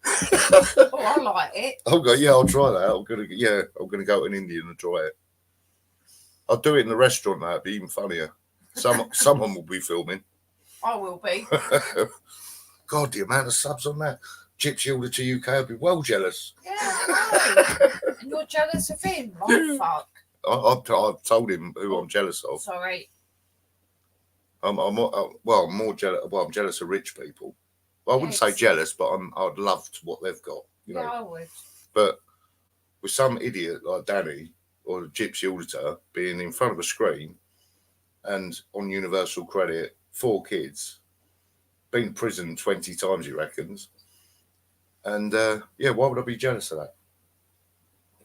Oh, I like it. Oh God, yeah, I'll try that. I'm gonna go to an Indian and try it. I'll do it in the restaurant. That'd be even funnier. Someone will be filming. I will be. God, the amount of subs on that. Gypsy order to UK, I'd be well jealous. Yeah, I know. And you're jealous of him? Like, fuck. I've told him who I'm jealous of. Sorry. I'm more jealous. Well, I'm jealous of rich people. Well, I wouldn't say jealous, but I'd love what they've got. You know? I would. But with some idiot like Danny or the Gypsy auditor being in front of a screen and on universal credit, 4 kids, been in prison 20 times, he reckons. And yeah, why would I be jealous of that?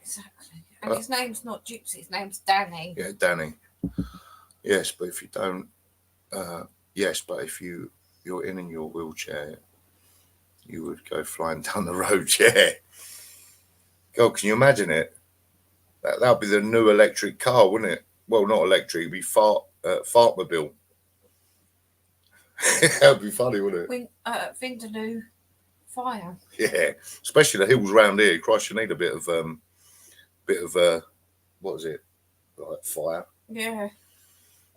Exactly. And his name's not Gypsy, his name's Danny. Yeah, Danny. Yes, but if you don't, yes, but if you're in your wheelchair, you would go flying down the road. Yeah. God, can you imagine it? That'd be the new electric car, wouldn't it? Well, not electric, it'd be fartmobile. That'd be funny, wouldn't it? Vindaloo fire. Yeah, especially the hills round here. Christ, you need a bit of what is it? Like fire. Yeah,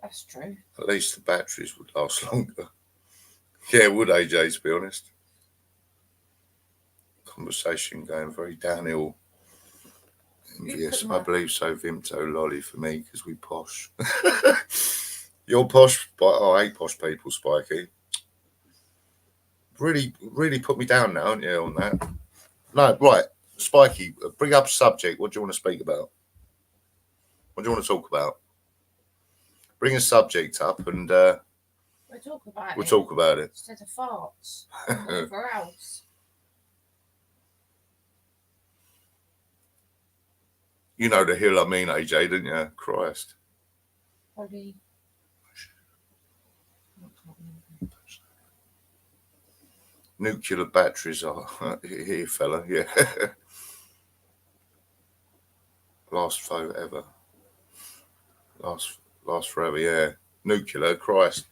that's true. At least the batteries would last longer. Yeah, it would, AJ, to be honest. Conversation going very downhill. Envious. I believe so. Vimto lolly for me because we posh. You're posh, but I hate posh people, Spikey. Really put me down now, aren't you, on that? No, right. Spikey, bring up a subject. What do you want to speak about? What do you want to talk about? Bring a subject up and we'll talk about it. Instead of farts. Whatever else. You know the hill I mean, AJ, didn't you? Christ. Probably. Nuclear batteries are here, fella. Yeah. Last photo ever. Last forever. Yeah. Nuclear. Christ.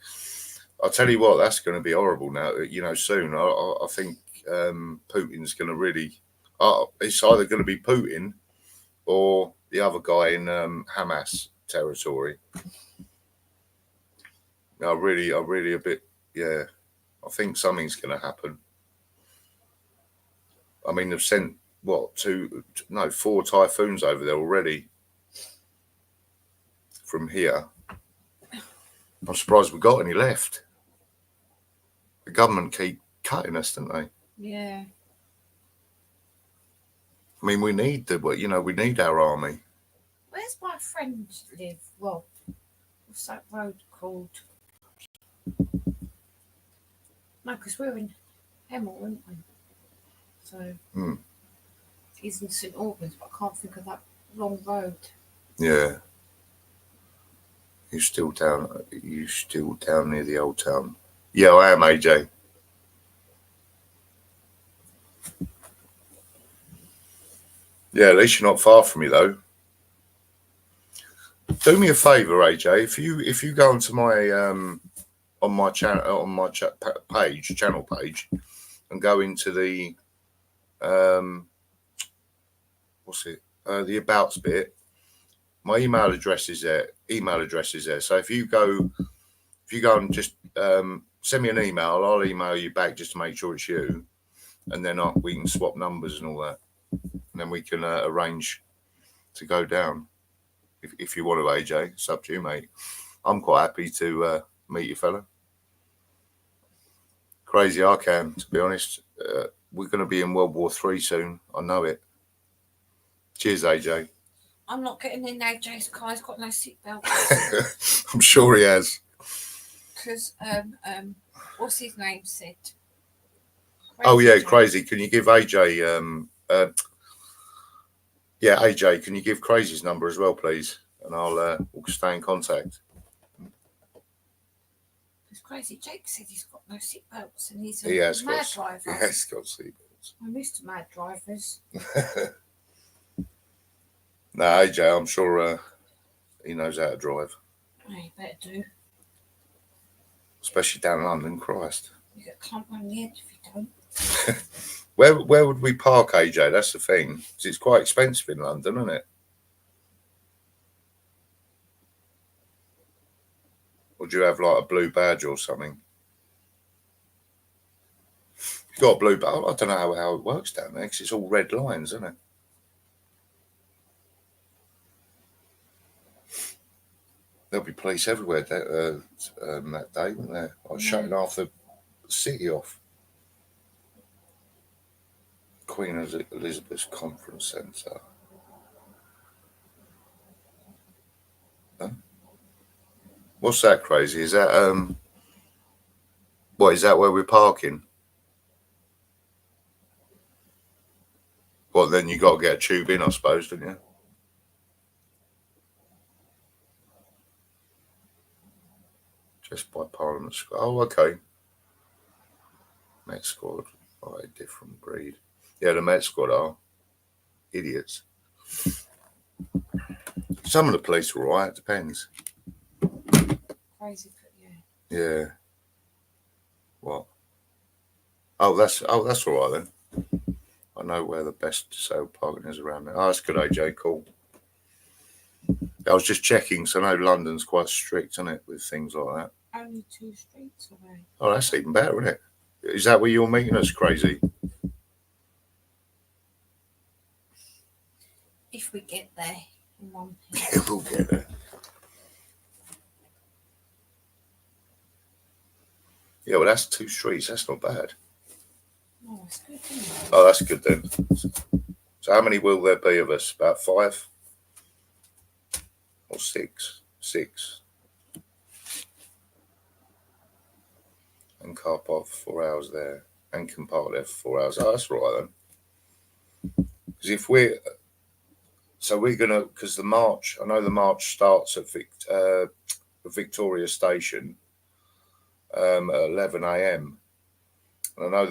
I'll tell you what. That's going to be horrible now. You know, soon. I think Putin's going to really. It's either going to be Putin or the other guy in Hamas territory. I really a bit. Yeah. I think something's going to happen. I mean, they've sent what 4 typhoons over there already from here. I'm surprised we got any left. The government keep cutting us, don't they? Yeah. I mean, we need we need our army. Where's my friend live? Well, what's that road called? No, because we're in Hemel, aren't we? So he's in St Albans, but I can't think of that long road. Yeah. You still down near the old town? Yeah, I am, AJ. Yeah, at least you're not far from me though. Do me a favour, AJ. If you go onto my on my channel channel page, and go into the the abouts bit, my email address is there. So if you go and just send me an email, I'll email you back just to make sure it's you, and then we can swap numbers and all that, and then we can arrange to go down. If you want to, AJ, it's up to you, mate. I'm quite happy to meet you, fella. Crazy I can, to be honest. We're going to be in World War III soon. I know it. Cheers, AJ. I'm not getting in AJ's car. He's got no seatbelt. I'm sure he has. Because what's his name said? Oh yeah, Crazy. Can you give AJ AJ, can you give Crazy's number as well, please? And we'll stay in contact. It's Crazy. Jake said he's got no seatbelts and he's a mad driver. He has got seatbelts. I'm used to mad drivers. No, AJ, I'm sure he knows how to drive. Yeah, you better do. Especially down in London, Christ. You get a clump on the head if you don't. Where would we park, AJ? That's the thing. It's quite expensive in London, isn't it? Or do you have like a blue badge or something? You've got a blue badge. I don't know how it works down there because it's all red lines, isn't it? There'll be police everywhere that day, won't there? Like shutting half the city off. Queen Elizabeth's Conference Centre. Huh? What's that, Crazy? Is that what is that where we're parking? Well, then you got to get a tube in, I suppose, don't you? Just by Parliament Square. Oh, okay. Met Squad, a different breed. Yeah, the Met Squad are idiots. Some of the police are alright. Depends. Crazy, yeah. Yeah. What? Oh, that's all right then. I know where the best sale parking is around there. Oh, that's good, AJ. Cool. I was just checking, so I know London's quite strict, isn't it, with things like that. Only 2 streets away. Oh, that's even better, isn't it? Is that where you're meeting us, Crazy? If we get there in one piece. Yeah, we'll get there. Yeah, well, that's 2 streets. That's not bad. Oh, that's good, isn't it? Oh, that's good then. So how many will there be of us? About 5? Or 6? 6. And car park for 4 hours there. And can park there for 4 hours. Oh, that's all right then. Because if we're... So we're going to... Because the march... I know the march starts at Victoria Station at 11 a.m. And I know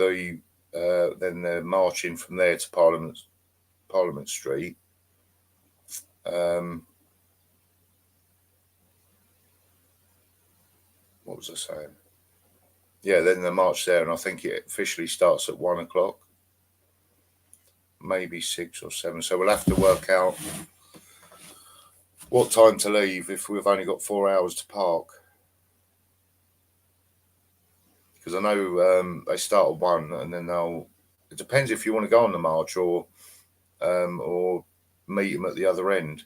then they're marching from there to Parliament Street. What was I saying? Yeah, then the march there, and I think it officially starts at 1 o'clock, maybe 6 or 7. So we'll have to work out what time to leave if we've only got 4 hours to park. Because I know they start at 1, and then they'll It depends if you want to go on the march or meet them at the other end.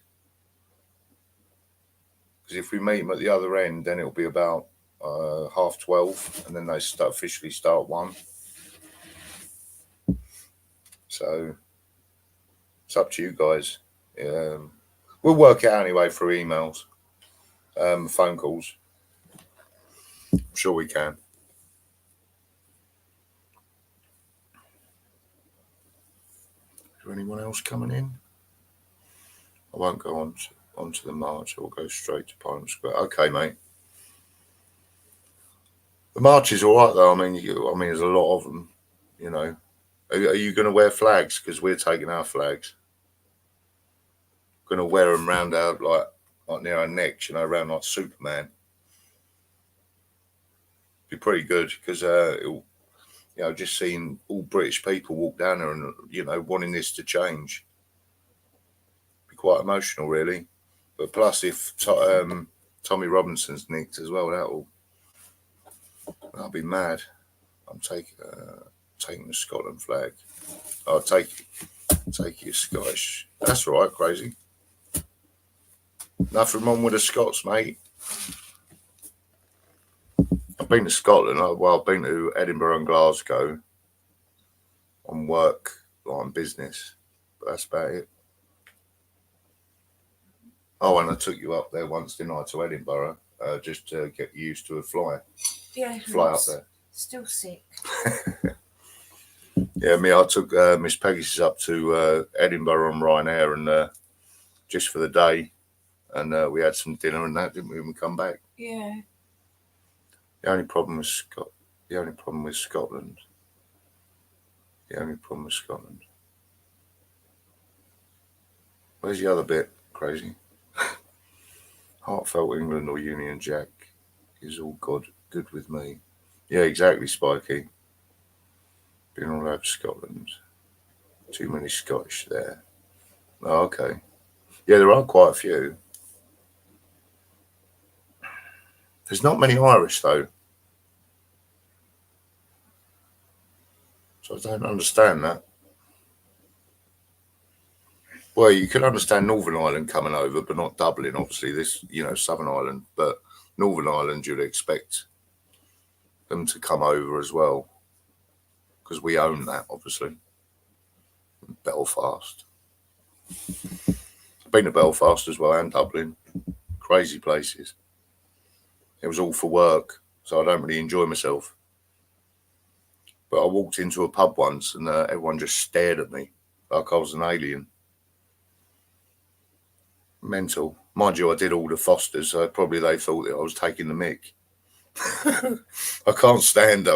Because if we meet them at the other end, then it'll be about 12:30, and then they officially start 1. So it's up to you guys. We'll work it out anyway through emails, phone calls. I'm sure we can. Is there anyone else coming in? I won't go onto the march. I'll go straight to Parliament Square. Okay, mate. The march is all right, though. I mean, there's a lot of them. You know, are you going to wear flags? Because we're taking our flags. Going to wear them round out like near our necks, around like Superman. Be pretty good because just seeing all British people walk down there and wanting this to change. Be quite emotional, really. But plus, if Tommy Robinson's nicked as well, I'll be mad. I'm taking the Scotland flag. I'll take you Scottish. That's all right, crazy. Nothing wrong with the Scots, mate. I've been to Scotland. I've been to Edinburgh and Glasgow on work, on business, but that's about it. Oh, and I took you up there once, didn't I, to Edinburgh, just to get used to a fly. Yeah, fly up there. Still sick. Yeah, I took Miss Peggy's up to Edinburgh on Ryanair, and just for the day, and we had some dinner and that, didn't we? When we come back. Yeah. The only problem with Scotland. Where's the other bit? Crazy. Heartfelt England or Union Jack is all good with me. Yeah, exactly, Spiky. Been all over Scotland. Too many Scottish there. Oh, okay. Yeah, there are quite a few. There's not many Irish, though. So I don't understand that. Well, you could understand Northern Ireland coming over, but not Dublin, obviously. This, Southern Ireland. But Northern Ireland, you'd expect them to come over as well. Because we own that, obviously. Belfast. I've been to Belfast as well, and Dublin. Crazy places. It was all for work, so I don't really enjoy myself. But I walked into a pub once, and everyone just stared at me like I was an alien. Mental. Mind you, I did all the Fosters, so probably they thought that I was taking the mick. I can't stand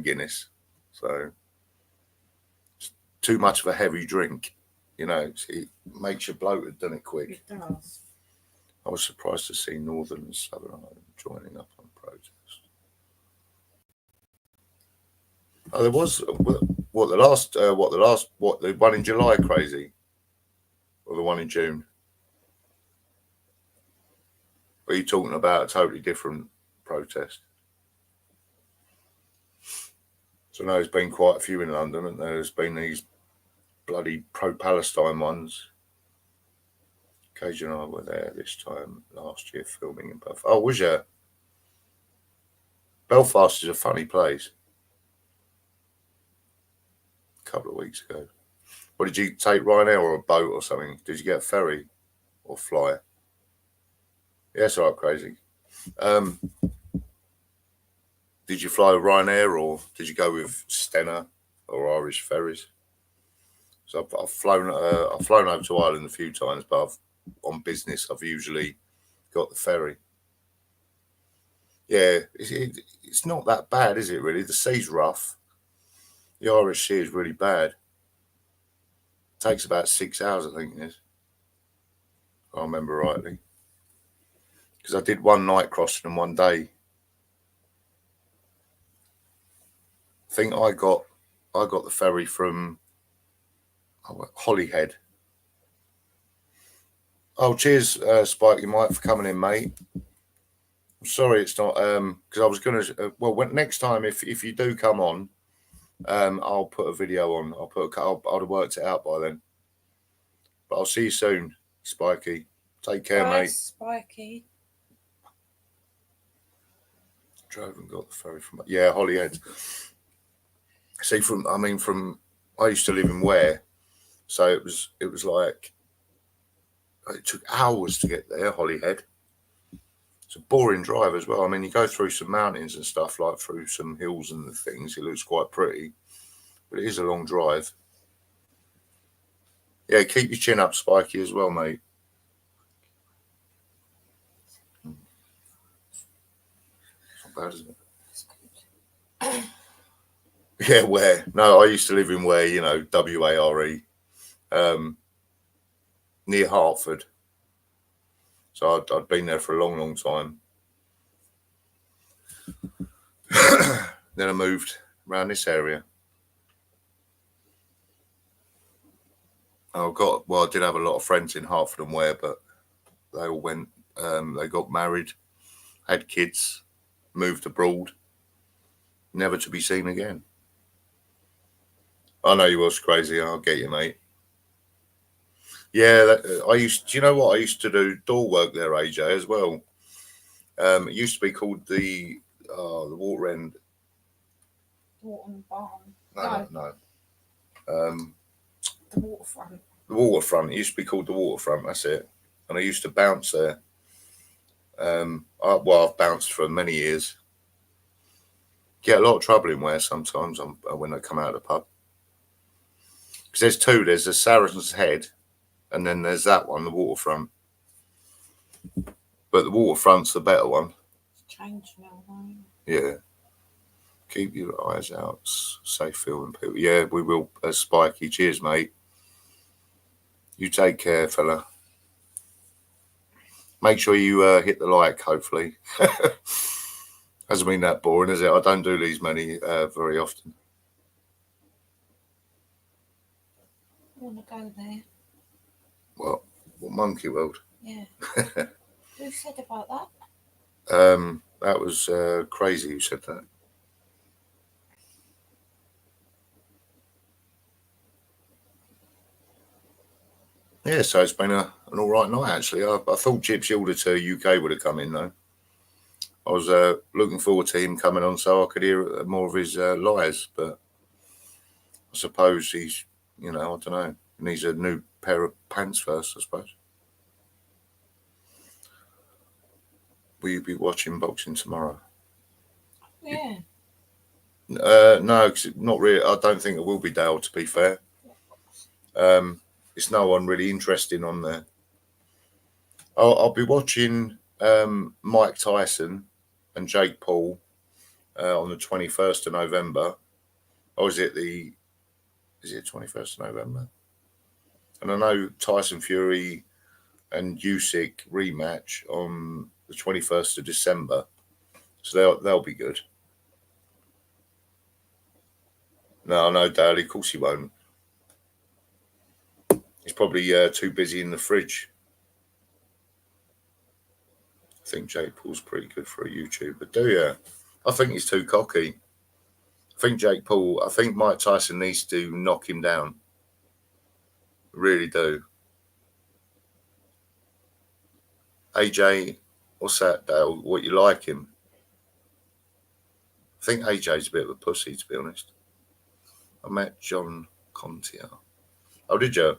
Guinness. So it's too much of a heavy drink. It makes you bloated, doesn't it, quick? It does. I was surprised to see Northern and Southern Ireland joining up on protest. Oh, there was the one in July, crazy, or the one in June? Or are you talking about a totally different protest? So no, there's been quite a few in London, and there's been these bloody pro-Palestine ones. Cage and I were there this time last year filming in Belfast. Oh, was you? Belfast is a funny place. A couple of weeks ago. What did you take, Ryanair or a boat or something? Did you get a ferry or fly? Yeah, it's all right, crazy. Did you fly with Ryanair or did you go with Stena or Irish Ferries? So I've flown over to Ireland a few times, but on business I've usually got the ferry. Yeah, it's not that bad, is it? Really, the sea's rough. The Irish Sea is really bad. It takes about 6 hours, I think it is. If I remember rightly. Because I did one night crossing and one day. I think I got the ferry from Holyhead. Oh, cheers, Spike, you might for coming in, mate. I'm sorry it's not because I was gonna. Next time if you do come on, I'll put a video on. I'd have worked it out by then. But I'll see you soon, Spiky. Take care, Bye, mate. Spiky. Drove and got the ferry from Holyhead. See, from I used to live in Ware, so it was like it took hours to get there, Holyhead. It's a boring drive as well. I mean, you go through some mountains and stuff, like through some hills and things. It looks quite pretty, but it is a long drive. Yeah, keep your chin up, Spiky, as well, mate. Not bad, is it? Yeah, Ware. No, I used to live in Ware, Ware, near Hartford. So I'd been there for a long, long time. Then I moved around this area. I did have a lot of friends in Hartford and Ware, but they all went, they got married, had kids, moved abroad, never to be seen again. I know you was crazy. I'll get you, mate. Yeah, do you know what? I used to do door work there, AJ, as well. It used to be called the water end. Waterman Barn. No. The waterfront. The waterfront. It used to be called the waterfront. That's it. And I used to bounce there. I've bounced for many years. Get a lot of trouble in Ware sometimes when I come out of the pub. Because there's two. There's the Saracen's Head, and then there's that one, the waterfront. But the waterfront's the better one. It's changed now, though. Yeah. Keep your eyes out. Safe filming people. Yeah, we will. Spiky. Cheers, mate. You take care, fella. Make sure you hit the like, hopefully. Hasn't been that boring, is it? I don't do these many very often. I want to go there. What Monkey World? Yeah. Who said about that? That was crazy who said that. Yeah, so it's been an all right night, actually. I thought Gypsy Order to UK would have come in, though. I was looking forward to him coming on so I could hear more of his lies, but I suppose he's, I don't know, needs a new pair of pants first, I suppose. Will you be watching boxing tomorrow? Yeah. No, cause not really. I don't think it will be, Dale, to be fair. It's no one really interesting on there. I'll be watching Mike Tyson and Jake Paul on the 21st of November. Or is it 21st of November? And I know Tyson Fury and Usyk rematch on the 21st of December. So they'll be good. No, Dale, of course he won't. He's probably too busy in the fridge. I think Jake Paul's pretty good for a YouTuber, do you? I think he's too cocky. I think Mike Tyson needs to knock him down. I really do. AJ, what's that, Dale? What, you like him? I think AJ's a bit of a pussy, to be honest. I met John Contier. Oh, did you?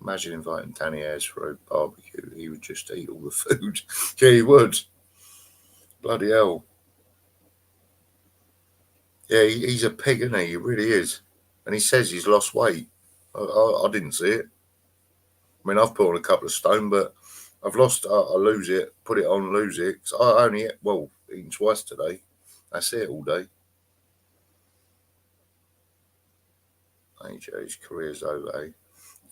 Imagine inviting Danny Ayres for a barbecue. He would just eat all the food. Yeah, he would. Bloody hell. Yeah, he's a pig, isn't he? He really is. And he says he's lost weight. I didn't see it. I mean, I've put on a couple of stone, but I've lost. I lose it, put it on, lose it. Cause I only eaten twice today. That's it all day. AJ's career's over, eh?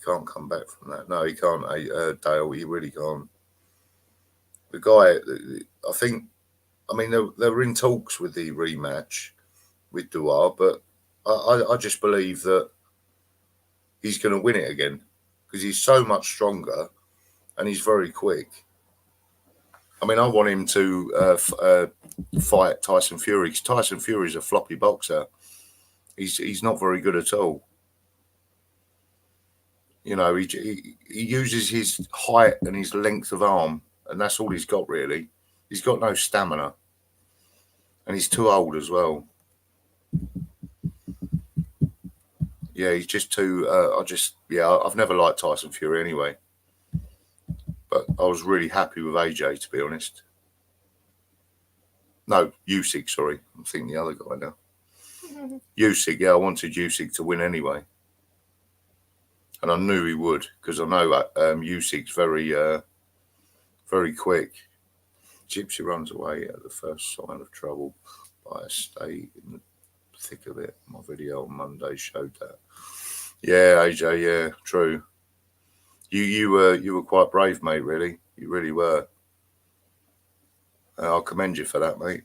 Can't come back from that. No, he can't, Dale. He really can't. The guy, I mean, they were in talks with the rematch with Duar, but I just believe that he's going to win it again because he's so much stronger and he's very quick. I mean, I want him to fight Tyson Fury, because Tyson Fury's a floppy boxer. He's not very good at all. You know, he uses his height and his length of arm, and that's all he's got, really. He's got no stamina, and he's too old as well. Yeah, he's just too. I've never liked Tyson Fury anyway, but I was really happy with AJ, to be honest. No, Usyk, sorry. I'm thinking the other guy now. Usyk, yeah, I wanted Usyk to win anyway. And I knew he would, because I know Usyk's very quick. Gypsy runs away at the first sign of trouble, but I stay in the thick of it. My video on Monday showed that. Yeah, AJ, yeah, true. You were quite brave, mate, really. You really were. I'll commend you for that, mate.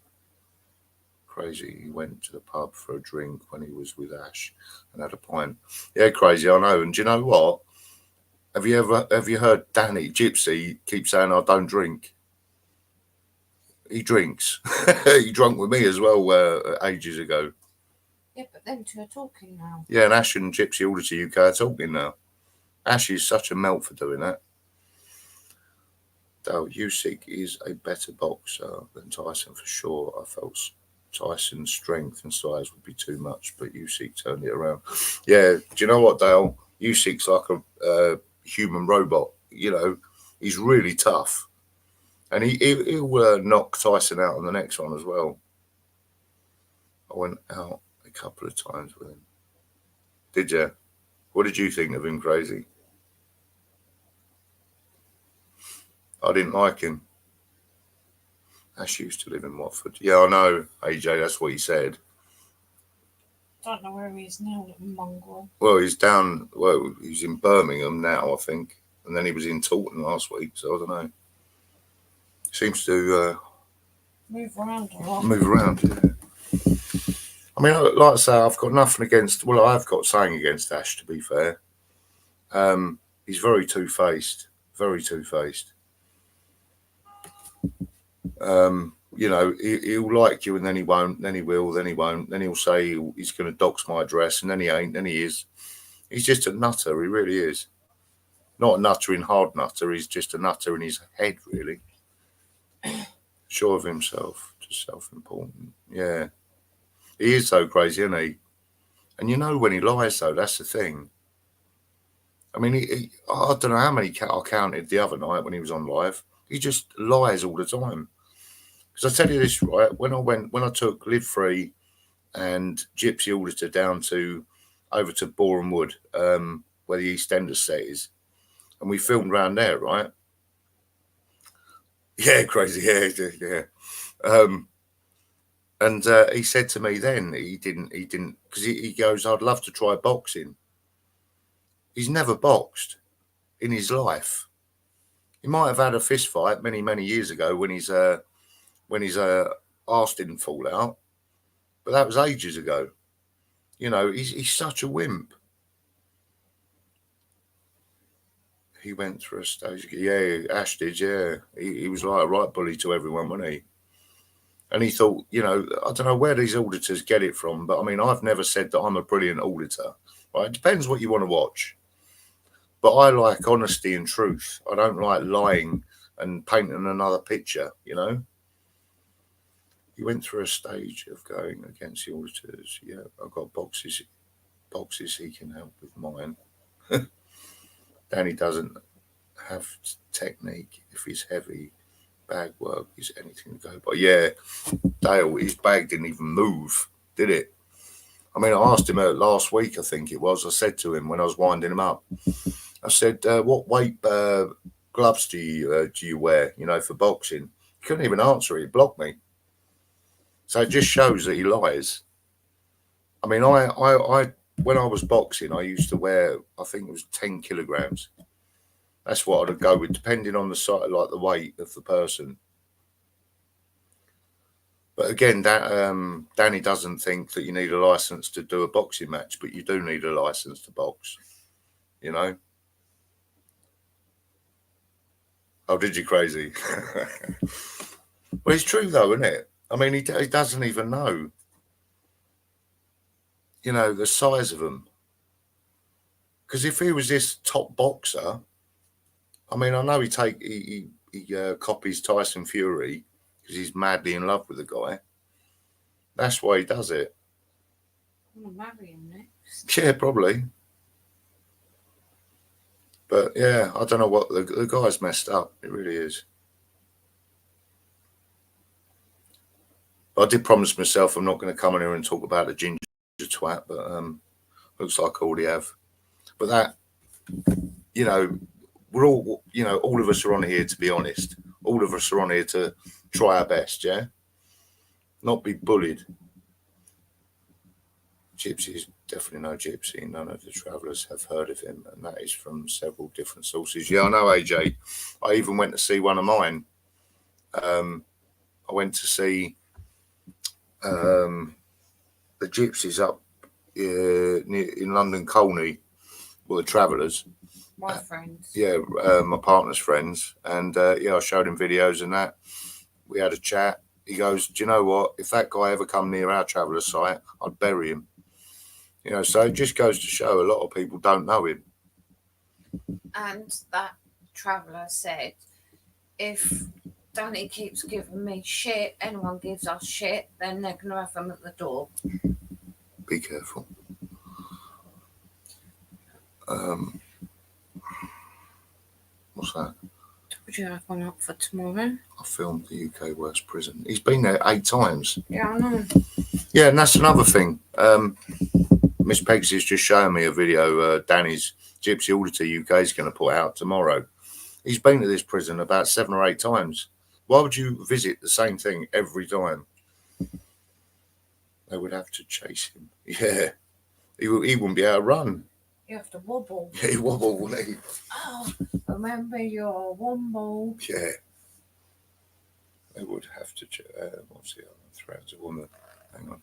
Crazy. He went to the pub for a drink when he was with Ash and had a pint. Yeah, crazy, I know. And do you know what? Have you heard Danny Gypsy keep saying I don't drink? He drinks. He drunk with me as well ages ago. Yeah, but them two are talking now. Yeah, and Ash and Gypsy Auditor UK are talking now. Ash is such a melt for doing that. Though Usyk is a better boxer than Tyson for sure. I felt Tyson's strength and size would be too much, but Usyk turned it around. Yeah, do you know what, Dale? Usyk's like a human robot. You know, he's really tough. And he'll knock Tyson out on the next one as well. I went out a couple of times with him. Did you? What did you think of him, Crazy? I didn't like him. Ash used to live in Watford. Yeah, I know, AJ, that's what he said. Don't know where he is now, little mongrel. Well, he's in Birmingham now, I think. And then he was in Taunton last week, so I don't know. Seems to move around a lot. Move around, yeah. I mean, like I say, I've got nothing against. Well, I've got something against Ash, to be fair. He's very two-faced. Very two-faced. You know, he'll like you and then he won't, then he will, then he won't, then he'll say he's going to dox my address and then he ain't, then he is. He's just a nutter, he really is. Not a nutter in hard nutter, he's just a nutter in his head, really. Sure of himself, just self-important. Yeah. He is so crazy, isn't he? And you know when he lies, though, that's the thing. I mean, I don't know how many I counted the other night when he was on live. He just lies all the time. Because I tell you this, right? When I took Live Free and Gypsy Auditor down over to Boreham Wood, where the EastEnders set is, and we filmed around there, right? Yeah, crazy, yeah. And he said to me then he didn't, because he goes, I'd love to try boxing. He's never boxed in his life. He might have had a fist fight many, many years ago when his arse didn't fall out, but that was ages ago. You know, he's such a wimp. He went through a stage. Yeah, Ash did. Yeah, he was like a right bully to everyone, wasn't he? And he thought, you know, I don't know where these auditors get it from, but I mean, I've never said that I'm a brilliant auditor. Right? It depends what you want to watch. But I like honesty and truth. I don't like lying and painting another picture, you know. He went through a stage of going against the auditors. Yeah, I've got boxes he can help with mine. Danny doesn't have technique if he's heavy. Bag work is anything to go by. Yeah, Dale, his bag didn't even move, did it? I mean, I asked him last week, I think it was. I said to him when I was winding him up, I said, what weight gloves do you wear, you know, for boxing? He couldn't even answer it. He blocked me. So it just shows that he lies. I mean, I when I was boxing, I used to wear, I think it was 10 kilograms. That's what I'd go with, depending on the side, like the weight of the person. But again, that Danny doesn't think that you need a license to do a boxing match, but you do need a license to box, you know. Oh, did you crazy? Well, it's true though, isn't it? I mean, he doesn't even know, you know, the size of them. Because if he was this top boxer, I mean, I know he copies Tyson Fury because he's madly in love with the guy. That's why he does it. I'm gonna marry him next. Yeah, probably. But yeah, I don't know what the guy's messed up. It really is. But I did promise myself I'm not going to come in here and talk about the ginger twat, but looks like I already have. But that, you know, we're all, you know, all of us are on here to be honest. All of us are on here to try our best, yeah? Not be bullied. Gypsy is definitely no gypsy. None of the travellers have heard of him, and that is from several different sources. Yeah, I know, AJ. I even went to see one of mine. I went to see the gypsies up in London Colney, well, the travellers. My friends. Yeah, my partner's friends. And yeah, I showed him videos and that. We had a chat. He goes, do you know what? If that guy ever come near our traveller site, I'd bury him. You know, so it just goes to show a lot of people don't know him. And that traveller said, if Danny keeps giving me shit, anyone gives us shit, then they're going to have them at the door. Be careful. What's that? Would you have one up for tomorrow? I filmed the UK worst prison. He's been there 8 times. Yeah, I know. Yeah, and that's another thing. Miss Pegsy's just showing me a video Danny's Gypsy Auditor UK is going to put out tomorrow. He's been to this prison about 7 or 8 times. Why would you visit the same thing every time? They would have to chase him. Yeah. He wouldn't be able to run. You have to wobble. Yeah, he wobble, wouldn't he? Oh, remember your wobble. Yeah. They would have to. What's the other? Threatens a woman. Hang on.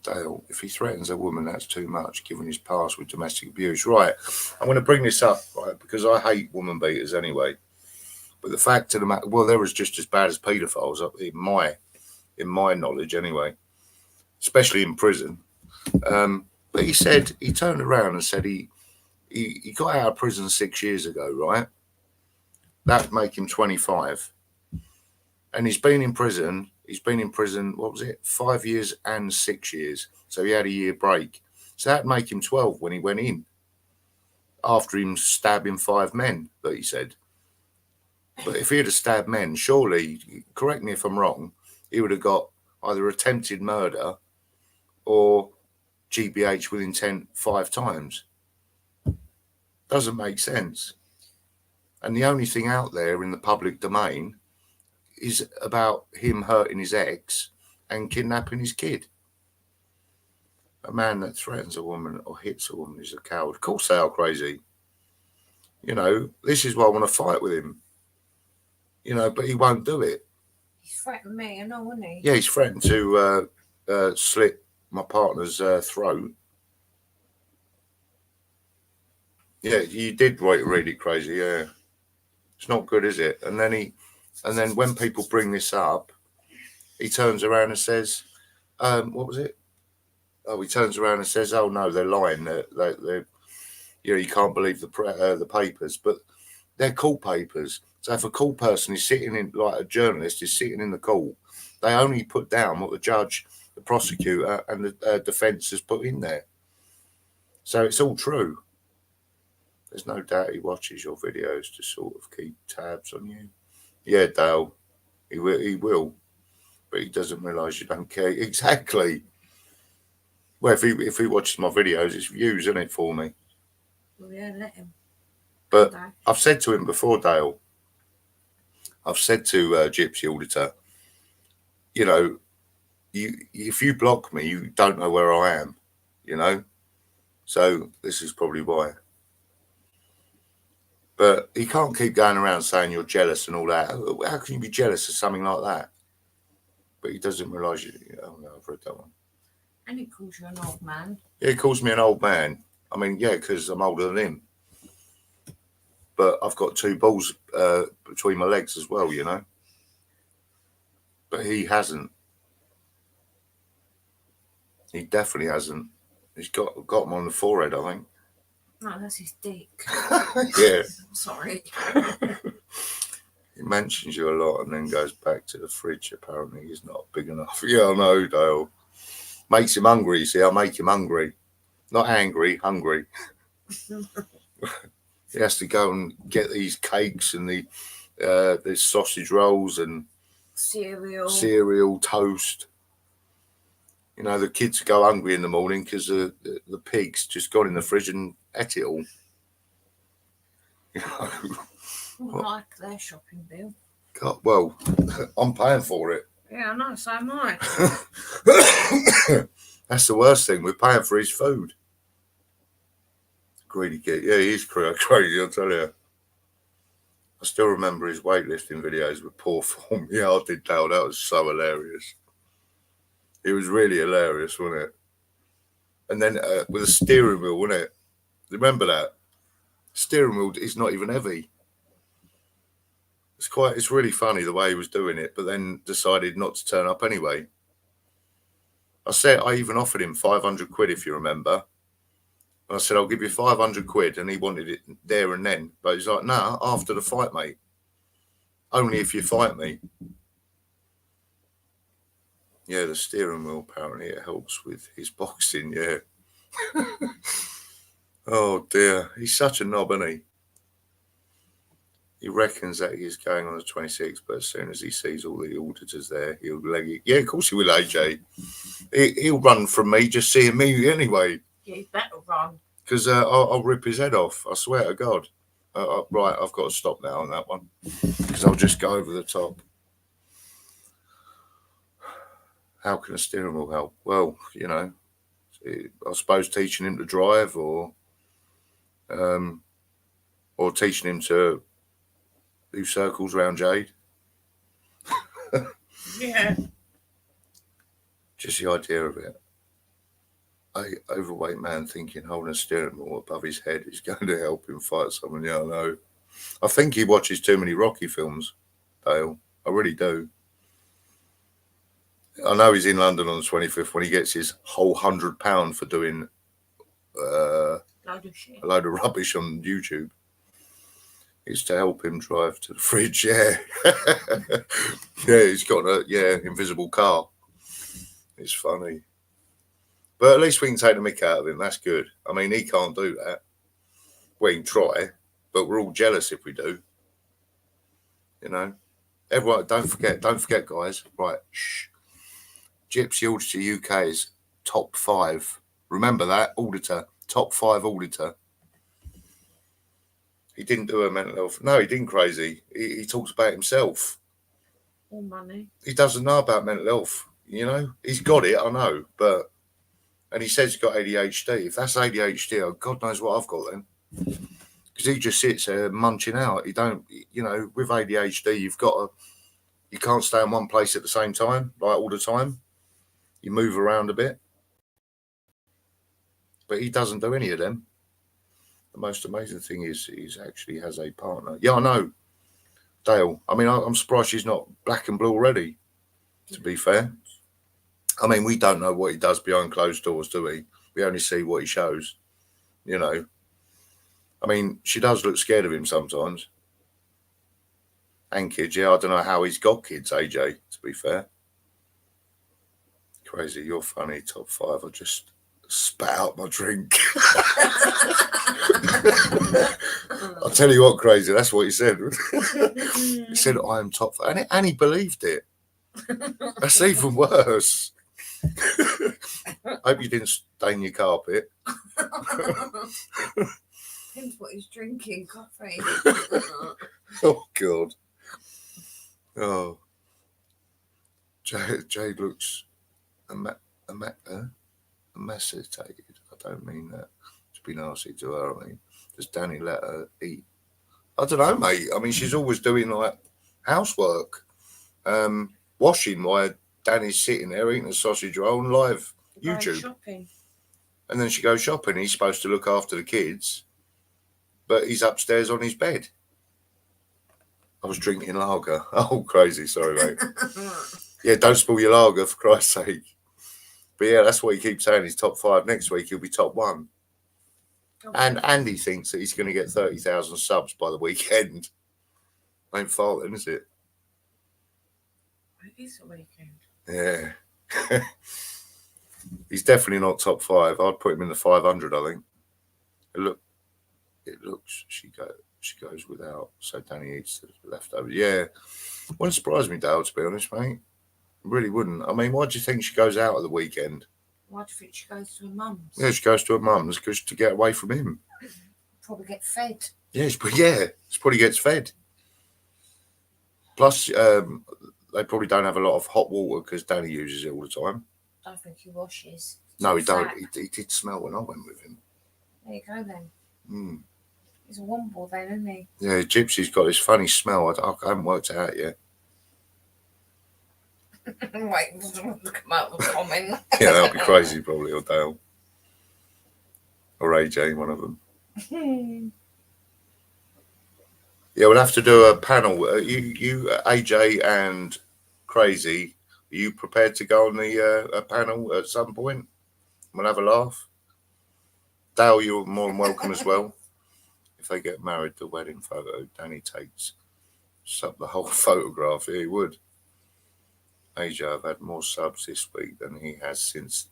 Dale, if he threatens a woman, that's too much, given his past with domestic abuse. Right. I'm going to bring this up, right, because I hate woman beaters anyway. But the fact of the matter, well, they're just as bad as paedophiles, in my knowledge anyway, especially in prison. But he said, he turned around and said he got out of prison 6 years ago, right? That'd make him 25. And he's been in prison, what was it, 5 years and 6 years. So he had a year break. So that'd make him 12 when he went in, after him stabbing 5 men, that he said. But if he had stabbed men, surely, correct me if I'm wrong, he would have got either attempted murder or GBH with intent 5 times. Doesn't make sense. And the only thing out there in the public domain is about him hurting his ex and kidnapping his kid. A man that threatens a woman or hits a woman is a coward. Of course they are crazy. You know, this is why I want to fight with him. You know, but he won't do it. He's threatened me, I know, wouldn't he? Yeah, he's threatened to slit my partner's throat. Yeah, you did read it crazy, yeah. It's not good, is it? And then when people bring this up, he turns around and says, what was it? Oh, he turns around and says, oh no, they're lying. They're you know, you can't believe the papers, but they're court papers. So if a court person is sitting in, like a journalist is sitting in the court, they only put down what the judge, the prosecutor, and the defence has put in there. So it's all true. There's no doubt he watches your videos to sort of keep tabs on you. Yeah, Dale, he will, but he doesn't realise you don't care. Exactly. Well, if he watches my videos, it's views, isn't it, for me? Well, yeah, let him. But I've said to him before, Dale, I've said to Gypsy Auditor, you know, if you block me, you don't know where I am, you know? So this is probably why. But he can't keep going around saying you're jealous and all that. How can you be jealous of something like that? But he doesn't realise you. Oh, no, I've read that one. And he calls you an old man. Yeah, he calls me an old man. I mean, yeah, because I'm older than him. but I've got 2 balls between my legs as well, you know. But he hasn't. He definitely hasn't. He's got them on the forehead, I think. No, that's his dick. Yeah. Sorry. He mentions you a lot and then goes back to the fridge. Apparently, he's not big enough. Yeah, I know, Dale. Makes him hungry. See, I make him hungry. Not angry, hungry. He has to go and get these cakes and the sausage rolls and cereal, toast. You know, the kids go hungry in the morning because the pigs just got in the fridge and ate it all. You know, I like their shopping bill. God, well, I'm paying for it. Yeah, I know, so am I. That's the worst thing. We're paying for his food. Greedy kid. Yeah, he's crazy, I'll tell you. I still remember his weightlifting videos with poor form. Yeah, I did that. That was so hilarious. It was really hilarious, wasn't it? And then with a steering wheel, wasn't it? Remember that? Steering wheel is not even heavy. It's really funny the way he was doing it, but then decided not to turn up anyway. I even offered him 500 quid, if you remember. And I said, I'll give you 500 quid. And he wanted it there and then. But he's like, nah, after the fight, mate. Only if you fight me. Yeah, the steering wheel, apparently, it helps with his boxing, yeah. Oh, dear. He's such a knob, isn't he? He reckons that he's going on the 26th, but as soon as he sees all the auditors there, he'll leg it. Yeah, of course he will, AJ. He'll run from me just seeing me anyway. Yeah, you better run. Because I'll rip his head off. I swear to God. Right, I've got to stop now on that one. Because I'll just go over the top. How can a steering wheel help? Well, you know, I suppose teaching him to drive or teaching him to do circles around Jade. Yeah. Just the idea of it. A overweight man thinking holding a steering wheel above his head is going to help him fight someone. Yeah, I know. I think he watches too many Rocky films, Dale. I really do. I know he's in London on the 25th when he gets his whole £100 for doing a load of rubbish on YouTube. It's to help him drive to the fridge, yeah. Yeah, he's got a invisible car. It's funny. But at least we can take the mick out of him. That's good. I mean, he can't do that. We can try, but we're all jealous if we do. You know? Everyone, don't forget, guys. Right, shh. Gypsy Auditor UK is top 5. Remember that? Auditor. Top 5 auditor. He didn't do a mental health. No, he didn't, crazy. He talks about himself. All money. He doesn't know about mental health. You know? He's got it, I know. But, and he says he's got ADHD. If that's ADHD, oh, God knows what I've got then. Because he just sits there munching out. He don't, you know, with ADHD, you can't stay in one place at the same time, like all the time. You move around a bit. But he doesn't do any of them. The most amazing thing is he actually has a partner. Yeah, I know, Dale. I mean, I'm surprised she's not black and blue already, to be fair. I mean, we don't know what he does behind closed doors, do we? We only see what he shows, you know. I mean, she does look scared of him sometimes. And kids, yeah, I don't know how he's got kids, AJ, to be fair. Crazy, you're funny, top 5. I just spat out my drink. I'll tell you what, crazy, that's what he said. He said, I am top 5. And he believed it. That's even worse. Hope you didn't stain your carpet. Depends what he's drinking, coffee. Oh, God. Oh. Jade looks emaciated. I don't mean that to be nasty to her. I mean, does Danny let her eat? I don't know, mate. I mean, she's always doing like housework, washing while Danny's sitting there eating a sausage roll on live YouTube. Shopping. And then she goes shopping. He's supposed to look after the kids. but he's upstairs on his bed. I was drinking lager. Oh, crazy. Sorry, mate. Yeah, don't spoil your lager, for Christ's sake. But yeah, that's what he keeps saying. He's top 5. Next week, he'll be top 1. Okay. And Andy thinks that he's going to get 30,000 subs by the weekend. Ain't far then, is it? It is a weekend. Yeah. He's definitely not top 5. I'd put him in the 500, I think. It looks, she goes without, so Danny eats the leftovers. Yeah. Wouldn't surprise me, Dale, to be honest, mate. Really wouldn't. I mean, why do you think she goes out at the weekend? Why do you think she goes to her mum's? Yeah, she goes to her mum's because to get away from him. Probably get fed. Yeah, she probably gets fed. Plus, they probably don't have a lot of hot water because Danny uses it all the time. I don't think he washes. No, he don't. He did smell when I went with him. There you go then. Mm. He's a womble then, isn't he? Yeah, Gypsy's got this funny smell. I haven't worked it out yet. Wait for someone to come out with a comment. Yeah, that'll be crazy probably, or Dale. Or AJ, one of them. Yeah, we'll have to do a panel. You, AJ, and Crazy. Are you prepared to go on the a panel at some point? We'll have a laugh. Dale, you're more than welcome as well. If they get married, the wedding photo Danny takes up the whole photograph. Yeah, he would. AJ, I've had more subs this week than he has since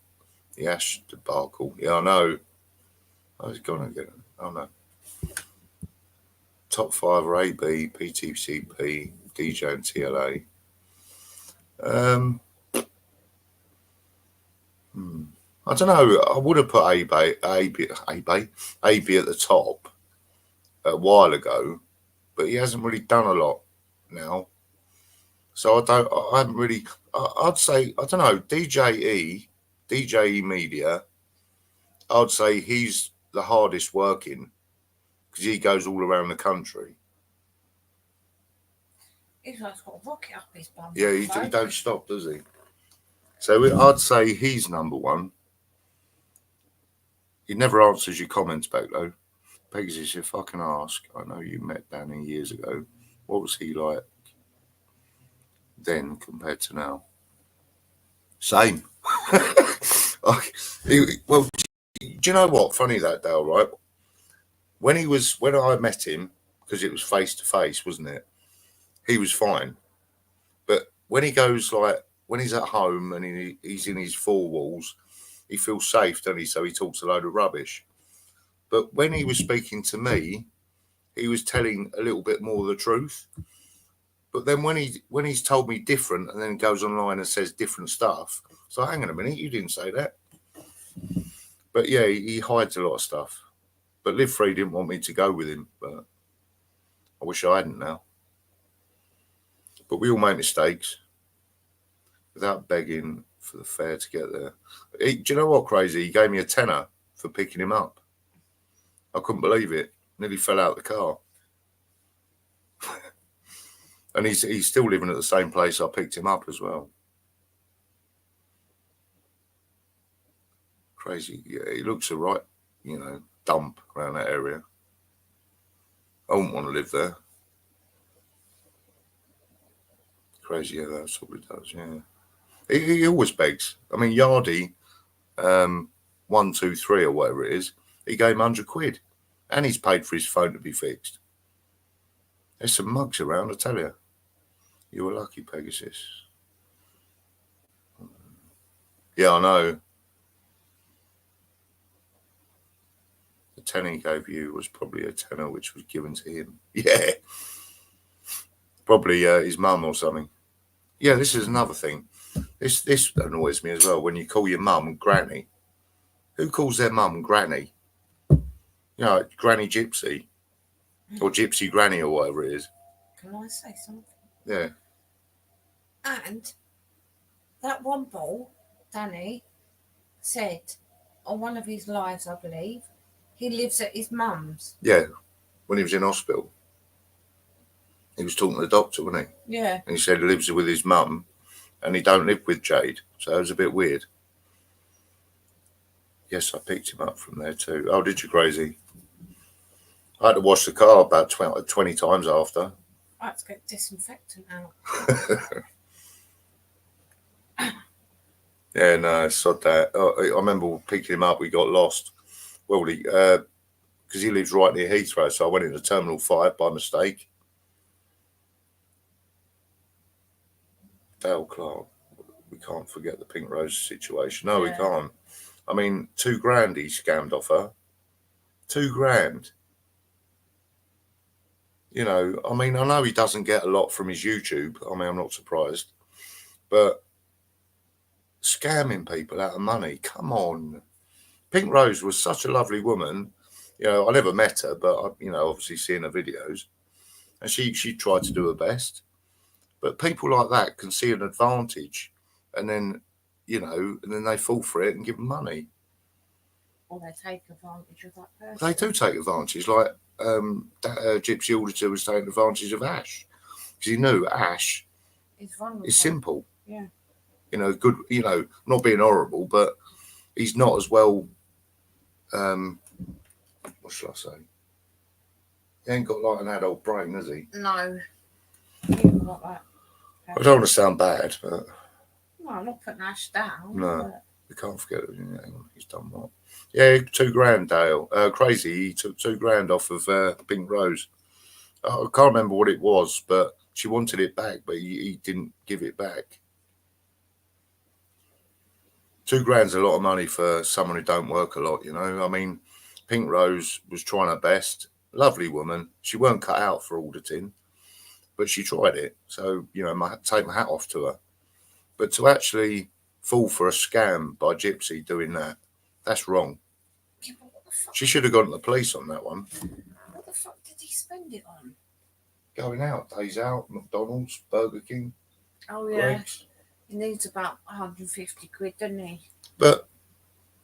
the Ash debacle. Yeah, I know. I was going to get it. Oh no. Top 5 are AB, PTCP, DJ, and TLA. I don't know. I would have put AB at the top a while ago, but he hasn't really done a lot now. So I haven't really. I'd say I don't know. DJE Media. I'd say he's the hardest working because he goes all around the country. He's like got a rocket up his bum. Yeah, he don't stop, does he? So I'd say he's number 1. He never answers your comments back though. Pegasus, if I can ask, I know you met Danny years ago. What was he like then compared to now? Same. Well, do you know what? Funny that, Dale, right? When I met him, because it was face to face, wasn't it? He was fine. But when he goes when he's at home and he's in his 4 walls, he feels safe, doesn't he? So he talks a load of rubbish. But when he was speaking to me, he was telling a little bit more of the truth. But then when he's told me different and then goes online and says different stuff, so hang on a minute, you didn't say that. But yeah, he hides a lot of stuff. But Live Free didn't want me to go with him, but I wish I hadn't now. But we all make mistakes without begging for the fare to get there. Do you know what, Crazy? He gave me a tenner for picking him up. I couldn't believe it. Nearly fell out of the car. And he's still living at the same place I picked him up as well. Crazy. Yeah, he looks a right, dump around that area. I wouldn't want to live there. Crazy, yeah, that's what he does, yeah. He always begs. I mean, Yardy, 1, 2, 3 or whatever it is, he gave him 100 quid. And he's paid for his phone to be fixed. There's some mugs around, I tell you. You were lucky, Pegasus. Yeah, I know. The tenner he gave you was probably a tenner which was given to him. Yeah. Probably his mum or something. Yeah, this is another thing. This annoys me as well. When you call your mum Granny. Who calls their mum Granny? Granny Gypsy. Or Gypsy Granny or whatever it is. Can I say something? Yeah. And that one ball, Danny, said on one of his lives, I believe, he lives at his mum's. Yeah, when he was in hospital. He was talking to the doctor, wasn't he? Yeah. And he said he lives with his mum and he don't live with Jade. So it was a bit weird. Yes, I picked him up from there too. Oh, did you, Crazy? I had to wash the car about 20 times after. I had to get disinfectant out. Yeah, no, sod that. I remember picking him up. We got lost. Well, because he lives right near Heathrow, so I went into Terminal 5 by mistake. Dale Clark. We can't forget the Pink Rose situation. No, we Yeah. can't. I mean, $2,000 he scammed off her. $2,000. You know, I mean, I know he doesn't get a lot from his YouTube. I mean, I'm not surprised. But scamming people out of money, come on. Pink Rose was such a lovely woman. You know, I never met her, but I, you know, obviously seeing her videos, and she tried to do her best. But people like that can see an advantage, and then, you know, and then they fall for it and give them money. Or they take advantage of that person. They do take advantage. Like that gypsy auditor was taking advantage of Ash because he knew Ash It's vulnerable. is simple. Yeah. You know, good. You know, not being horrible, but he's not as well. What should I say? He ain't got like an adult brain, has he? No. He ain't got that. I don't want to sound bad, but No, I'm not putting Ash down. No. But we can't forget it. Hang on, he's done what? Yeah, $2,000, Dale. Crazy. He took $2,000 off of Pink Rose. I can't remember what it was, but she wanted it back, but he didn't give it back. $2,000's a lot of money for someone who don't work a lot, you know. I mean, Pink Rose was trying her best. Lovely woman. She weren't cut out for auditing, but she tried it. So, you know, take my hat off to her. But to actually fall for a scam by Gypsy doing that, that's wrong. yeah, but what the fuck? She should have gone to the police on that one. What the fuck did he spend it on? Going out, days out, McDonald's, Burger King, Oh yeah. Greggs. He needs about 150 quid, doesn't he? But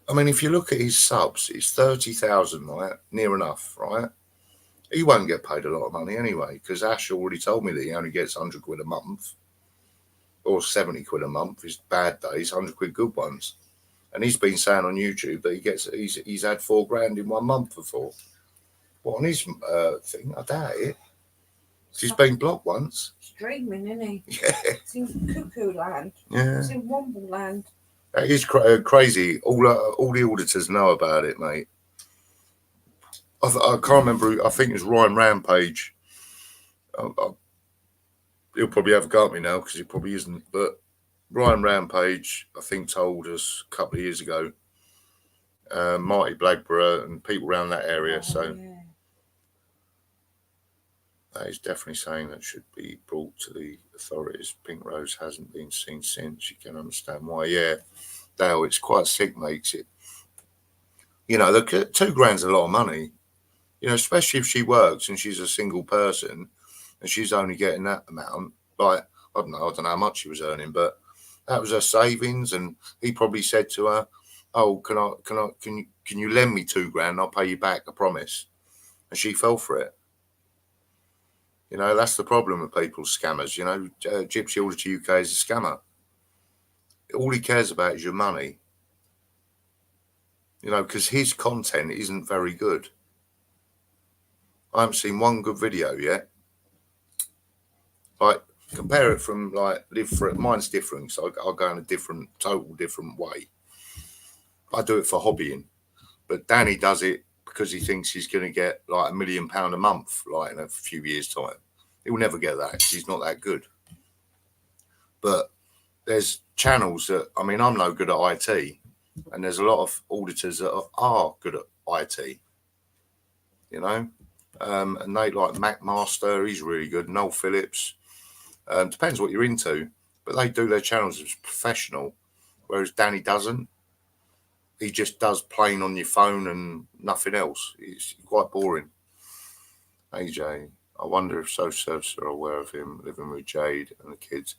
I mean, if you look at his subs, it's 30,000, right? Near enough, right? He won't get paid a lot of money anyway, because Ash already told me that he only gets 100 quid a month, or 70 quid a month. His bad days, 100 quid good ones. And he's been saying on YouTube that he's had $4,000 in 1 month before. What, on his thing? I doubt it. He's been blocked once. He's dreaming, isn't he? Yeah. He's in cuckoo land. Yeah. He's in Womble land. That is crazy. All the auditors know about it, mate. I can't remember. I think it was Ryan Rampage. He'll probably have a go at me now because he probably isn't. But Ryan Rampage, I think, told us a couple of years ago. Marty Blackburn and people around that area. Oh, so yeah. that is definitely saying that should be brought to the authorities. Pink Rose hasn't been seen since. You can understand why. Yeah, Dale, it's quite sick, makes it. You know, the $2,000's a lot of money. You know, especially if she works and she's a single person and she's only getting that amount. Like, I don't know how much she was earning, but that was her savings. And he probably said to her, "Oh, can you lend me $2,000? I'll pay you back, I promise." And she fell for it. You know, that's the problem with people, scammers. You know, Gypsy Auditor UK is a scammer. All he cares about is your money. You know, because his content isn't very good. I haven't seen one good video yet. Like, compare it from like mine's different, so I'll go in a total different way. I do it for hobbying, but Danny does it because he thinks he's going to get like £1 million a month, like in a few years' time. He'll never get that. He's not that good. But there's channels that, I mean, I'm no good at IT, and there's a lot of auditors that are good at IT. You know. And they like Mac Master, he's really good. Noel Phillips, depends what you're into, but they do their channels as professional, whereas Danny doesn't. He just does plain on your phone and nothing else. It's quite boring. AJ, I wonder if social services are aware of him living with Jade and the kids.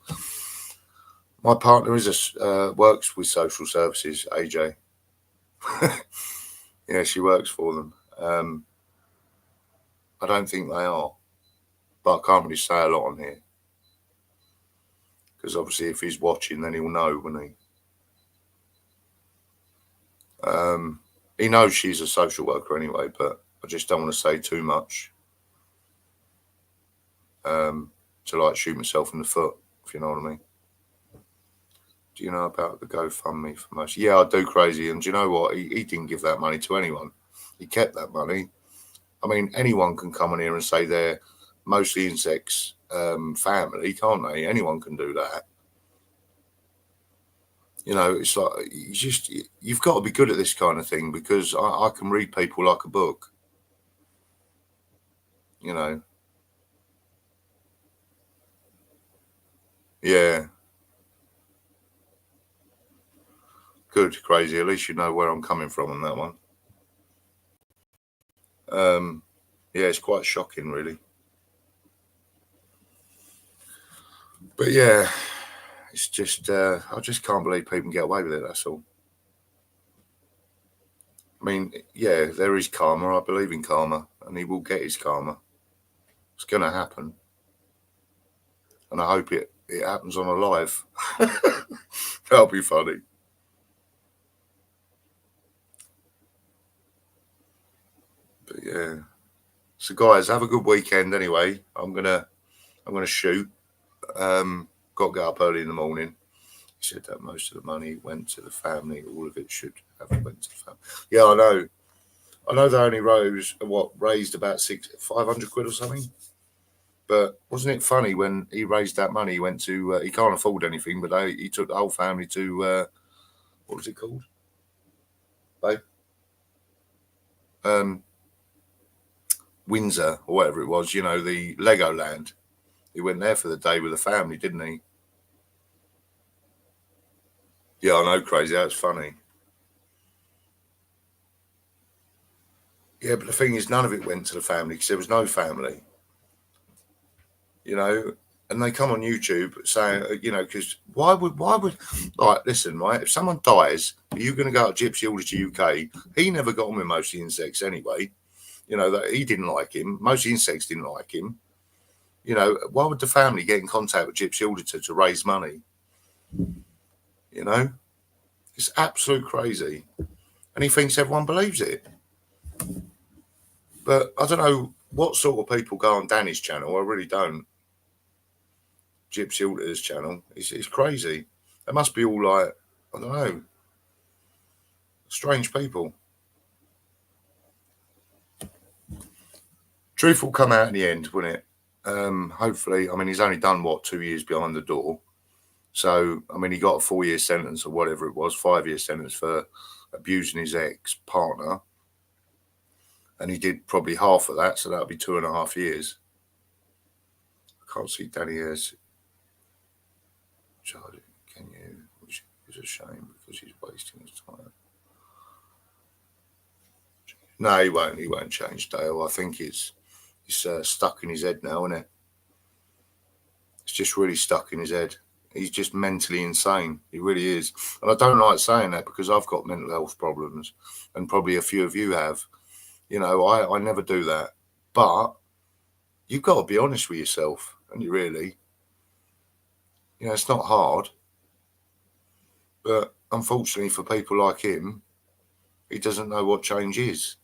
My partner works with social services, AJ. Yeah, she works for them. I don't think they are, but I can't really say a lot on here because obviously if he's watching, then he'll know, won't he? He knows she's a social worker anyway, but I just don't want to say too much to like shoot myself in the foot, if you know what I mean. Do you know about the GoFundMe for most? Yeah, I do, Crazy. And do you know what? He didn't give that money to anyone. He kept that money. I mean, anyone can come in here and say they're mostly insects family, can't they? Anyone can do that. You know, it's like you've got to be good at this kind of thing, because I can read people like a book. You know. Yeah. Good, Crazy. At least you know where I'm coming from on that one. Yeah, it's quite shocking, really. But yeah, it's just I just can't believe people can get away with it. That's all. I mean, yeah, there is karma. I believe in karma, and he will get his karma. It's going to happen, and I hope it happens on a live. That'll be funny. But yeah. So guys, have a good weekend. Anyway, I'm gonna shoot. Got to get up early in the morning. He said that most of the money went to the family. All of it should have went to the family. Yeah, I know. I know they only raised about 500 quid or something. But wasn't it funny when he raised that money? He went to he can't afford anything, but he took the whole family to what was it called? Windsor or whatever it was. You know, the Legoland. He went there for the day with the family, didn't he? Yeah, I know, Crazy. That's funny. Yeah, but the thing is, none of it went to the family because there was no family. You know, and they come on YouTube saying, you know, because why would like listen, right? If someone dies, are you going to go to Gypsy Order to UK? He never got on with most of the insects anyway. You know, that he didn't like him. Most of the insects didn't like him. You know, why would the family get in contact with Gypsy Auditor to raise money? You know, it's absolute crazy. And he thinks everyone believes it. But I don't know what sort of people go on Danny's channel. I really don't. Gypsy Auditor's channel. It's crazy. They must be all like, I don't know, strange people. Truth will come out in the end, won't it? Hopefully. I mean, he's only done 2 years behind the door. So, I mean, he got a 4-year sentence or whatever it was, 5-year sentence for abusing his ex-partner. And he did probably half of that, so that'll be 2.5 years. I can't see Danny Ayres. Charlie, can you? Which is a shame because he's wasting his time. No, he won't. He won't change, Dale. I think it's stuck in his head now, isn't it? It's just really stuck in his head. He's just mentally insane. He really is. And I don't like saying that because I've got mental health problems, and probably a few of you have. You know, I never do that. But you've got to be honest with yourself, and you really. You know, it's not hard. But unfortunately for people like him, he doesn't know what change is.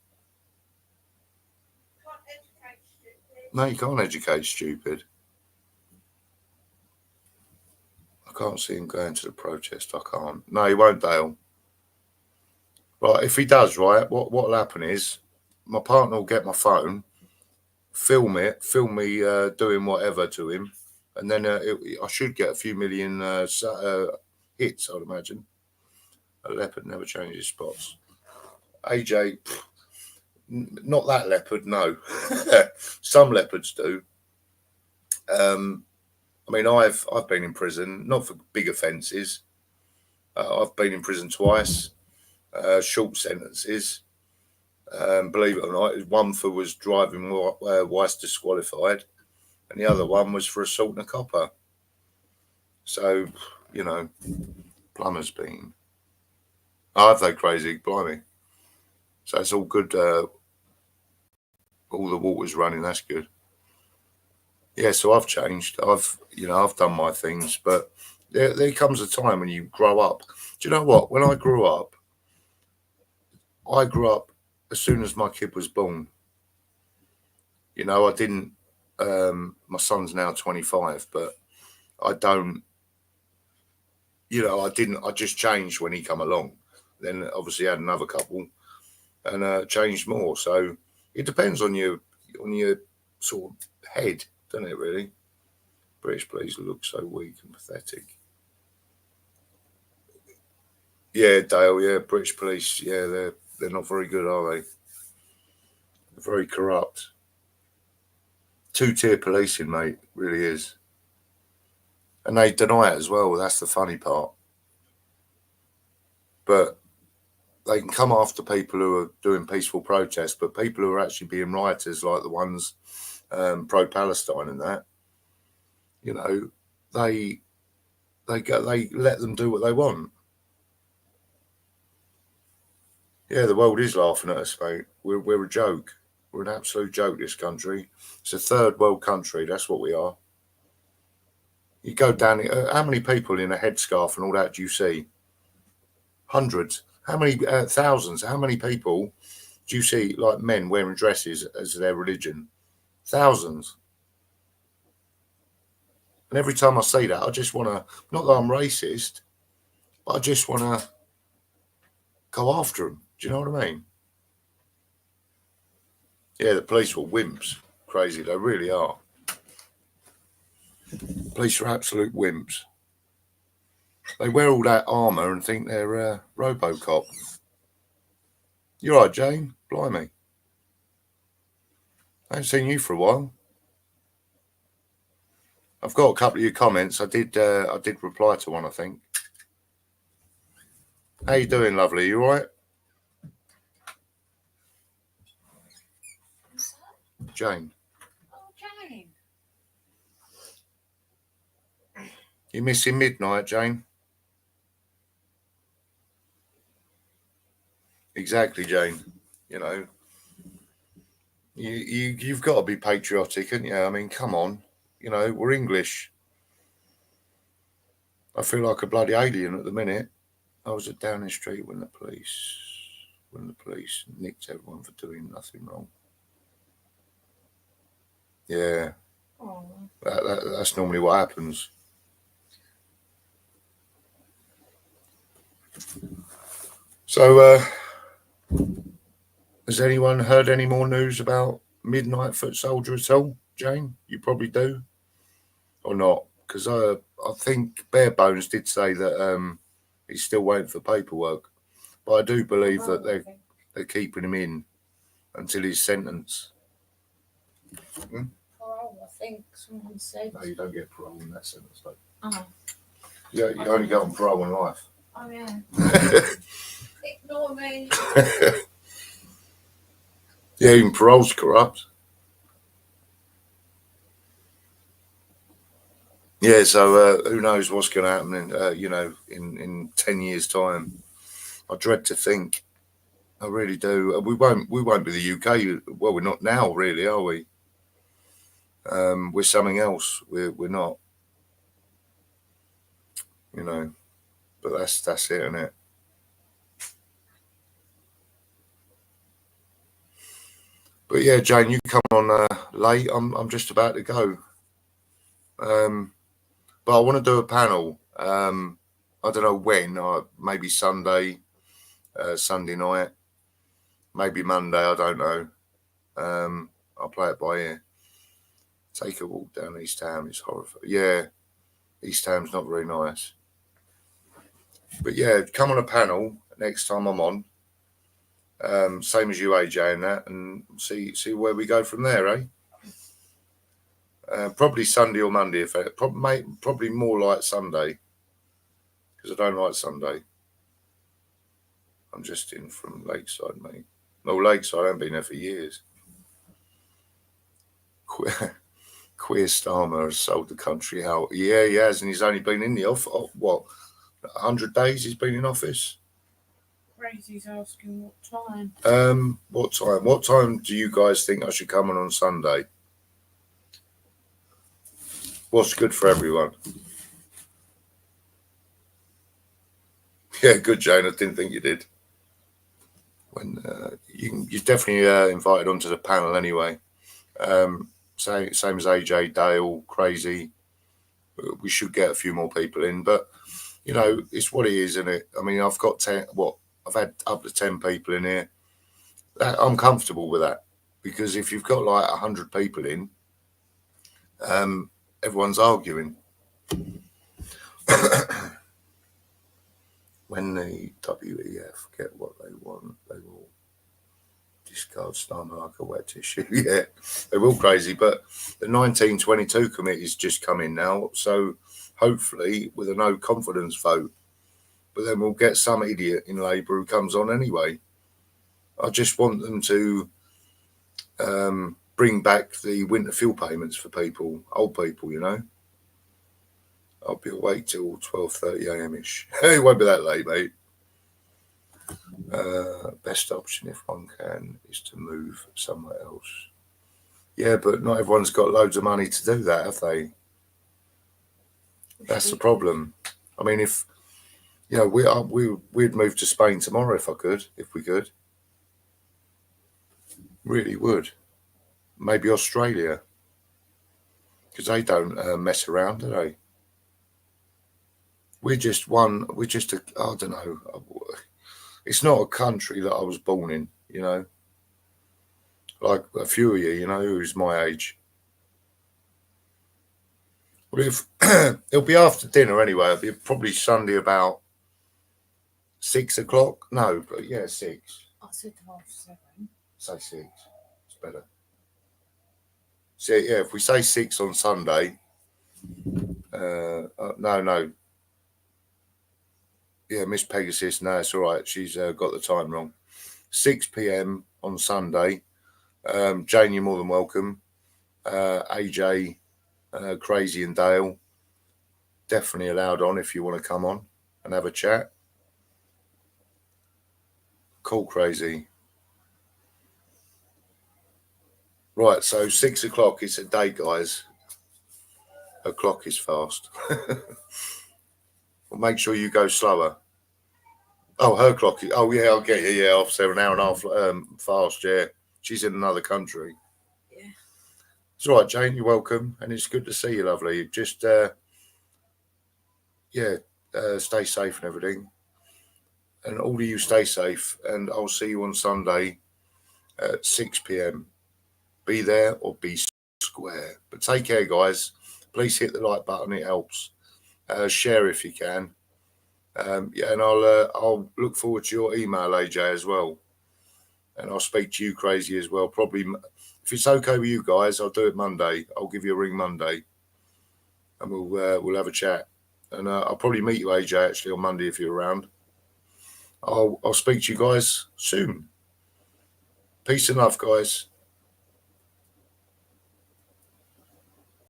No, you can't educate stupid. I can't see him going to the protest. I can't. No, he won't, Dale. Right, if he does, right, what'll happen is my partner will get my phone, film me doing whatever to him, and then I should get a few million hits, I'd imagine. A leopard never changes spots. AJ, not that leopard, no. Some leopards do. I mean, I've been in prison, not for big offences. I've been in prison twice, short sentences. Believe it or not, one for was driving whilst disqualified, and the other one was for assaulting a copper. So, you know, plumber's been. Oh, have they, Crazy? Blimey. So it's all good. All the water's running. That's good. Yeah, so I've changed. I've done my things, but there comes a time when you grow up. Do you know what? When I grew up as soon as my kid was born. You know, I didn't. My son's now 25, but I don't. You know, I didn't. I just changed when he come along. Then obviously had another couple and changed more. So it depends on your sort of head, doesn't it? Really. British police look so weak and pathetic. Yeah, Dale. Yeah, British police. Yeah, they're not very good, are they? They're very corrupt. Two-tier policing, mate. Really is. And they deny it as well. That's the funny part. But they can come after people who are doing peaceful protests, but people who are actually being rioters, like the ones pro-Palestine and that, you know, they let them do what they want. Yeah, the world is laughing at us, mate. We're a joke. We're an absolute joke, this country. It's a third world country. That's what we are. You go down, how many people in a headscarf and all that do you see? Hundreds. How many thousands? How many people do you see, like men wearing dresses as their religion? Thousands. And every time I see that, I just want to, not that I'm racist, but I just want to go after them. Do you know what I mean? Yeah, the police were wimps. Crazy, they really are. Police are absolute wimps. They wear all that armour and think they're Robocop. You're right, Jane. Blimey. I haven't seen you for a while. I've got a couple of your comments. I did reply to one, I think. How you doing, lovely? You all right? Jane. Oh, Jane. You missing midnight, Jane? Exactly, Jane. You know, you've got to be patriotic, haven't you? I mean, come on. You know, we're English. I feel like a bloody alien at the minute. I was at Downing Street when the police nicked everyone for doing nothing wrong. Yeah, that's normally what happens. So, has anyone heard any more news about Midnight Foot Soldier at all, Jane? You probably do, or not? Because I think Bare Bones did say that he's still waiting for paperwork, but I do believe that they're keeping him in until his sentence. Parole, I think someone said. No, you don't get parole in that sentence, though. Oh. Yeah, you only get on parole in life. Oh yeah. Ignore me. Yeah, even parole's corrupt. Yeah, so who knows what's going to happen in in 10 years' time? I dread to think. I really do. We won't be the UK. Well, we're not now, really, are we? We're something else. We're not. You know, but that's it, isn't it? But yeah, Jane, you come on late. I'm just about to go. But I want to do a panel. I don't know when. Maybe Sunday, Sunday night, maybe Monday. I don't know. I'll play it by ear. Take a walk down East Ham. It's horrible. Yeah, East Ham's not very nice. But yeah, come on a panel next time I'm on. Same as you, AJ, and that, and see where we go from there, eh? Probably Sunday or Monday. Probably more like Sunday, because I don't like Sunday. I'm just in from Lakeside, mate. No, Lakeside. I haven't been there for years. Queer Starmer has sold the country out. Yeah, he has, and he's only been in the office. What, 100 days he's been in office? Crazy's asking what time. What time? What time do you guys think I should come on Sunday? What's good for everyone? Yeah, good, Jane. I didn't think you did. When you're definitely invited onto the panel anyway. Same as AJ, Dale, Crazy. We should get a few more people in, but you know, it's what it is, isn't it? I mean, I've got 10. I've had up to 10 people in here. I'm comfortable with that, because if you've got like 100 people in, everyone's arguing. When the WEF get what they want, they will discard Starmer like a wet tissue. Yeah, they're all crazy. But the 1922 committee's just come in now, so hopefully with a no confidence vote. But then we'll get some idiot in Labour who comes on anyway. I just want them to bring back the winter fuel payments for people, old people, you know. I'll be awake till 12:30 a.m.ish. It won't be that late, mate. Best option, if one can, is to move somewhere else. Yeah, but not everyone's got loads of money to do that, have they? That's the problem. I mean, if you know, we'd move to Spain tomorrow if we could. Really would. Maybe Australia, because they don't mess around, do they? I don't know. It's not a country that I was born in, you know. Like a few of you know, who's my age. Well, if it'll be after dinner anyway. It'll be probably Sunday about 6 o'clock. No, but yeah, 6. I said 7. Say 6. It's better. So yeah, if we say 6 on Sunday, no. Yeah, Miss Pegasus. No, it's all right. She's got the time wrong. 6 p.m. on Sunday. Jane, you're more than welcome. AJ, Crazy and Dale, definitely allowed on if you want to come on and have a chat. Call Crazy. Right, so 6 o'clock, it's a day, guys. Her clock is fast. Well, make sure you go slower. Oh, her clock is, oh yeah, I'll get you, yeah, off 7 hour and a half fast, yeah. She's in another country. Yeah. It's all right, Jane, you're welcome, and it's good to see you, lovely. Just, stay safe and everything. And all of you stay safe, and I'll see you on Sunday at 6 p.m. Be there or be square. But take care, guys. Please hit the like button, it helps. Share if you can. And I'll look forward to your email, AJ, as well. And I'll speak to you, Crazy, as well. Probably, if it's okay with you guys, I'll do it Monday. I'll give you a ring Monday, and we'll have a chat. And I'll probably meet you, AJ, actually on Monday if you're around. I'll speak to you guys soon. Peace and love, guys.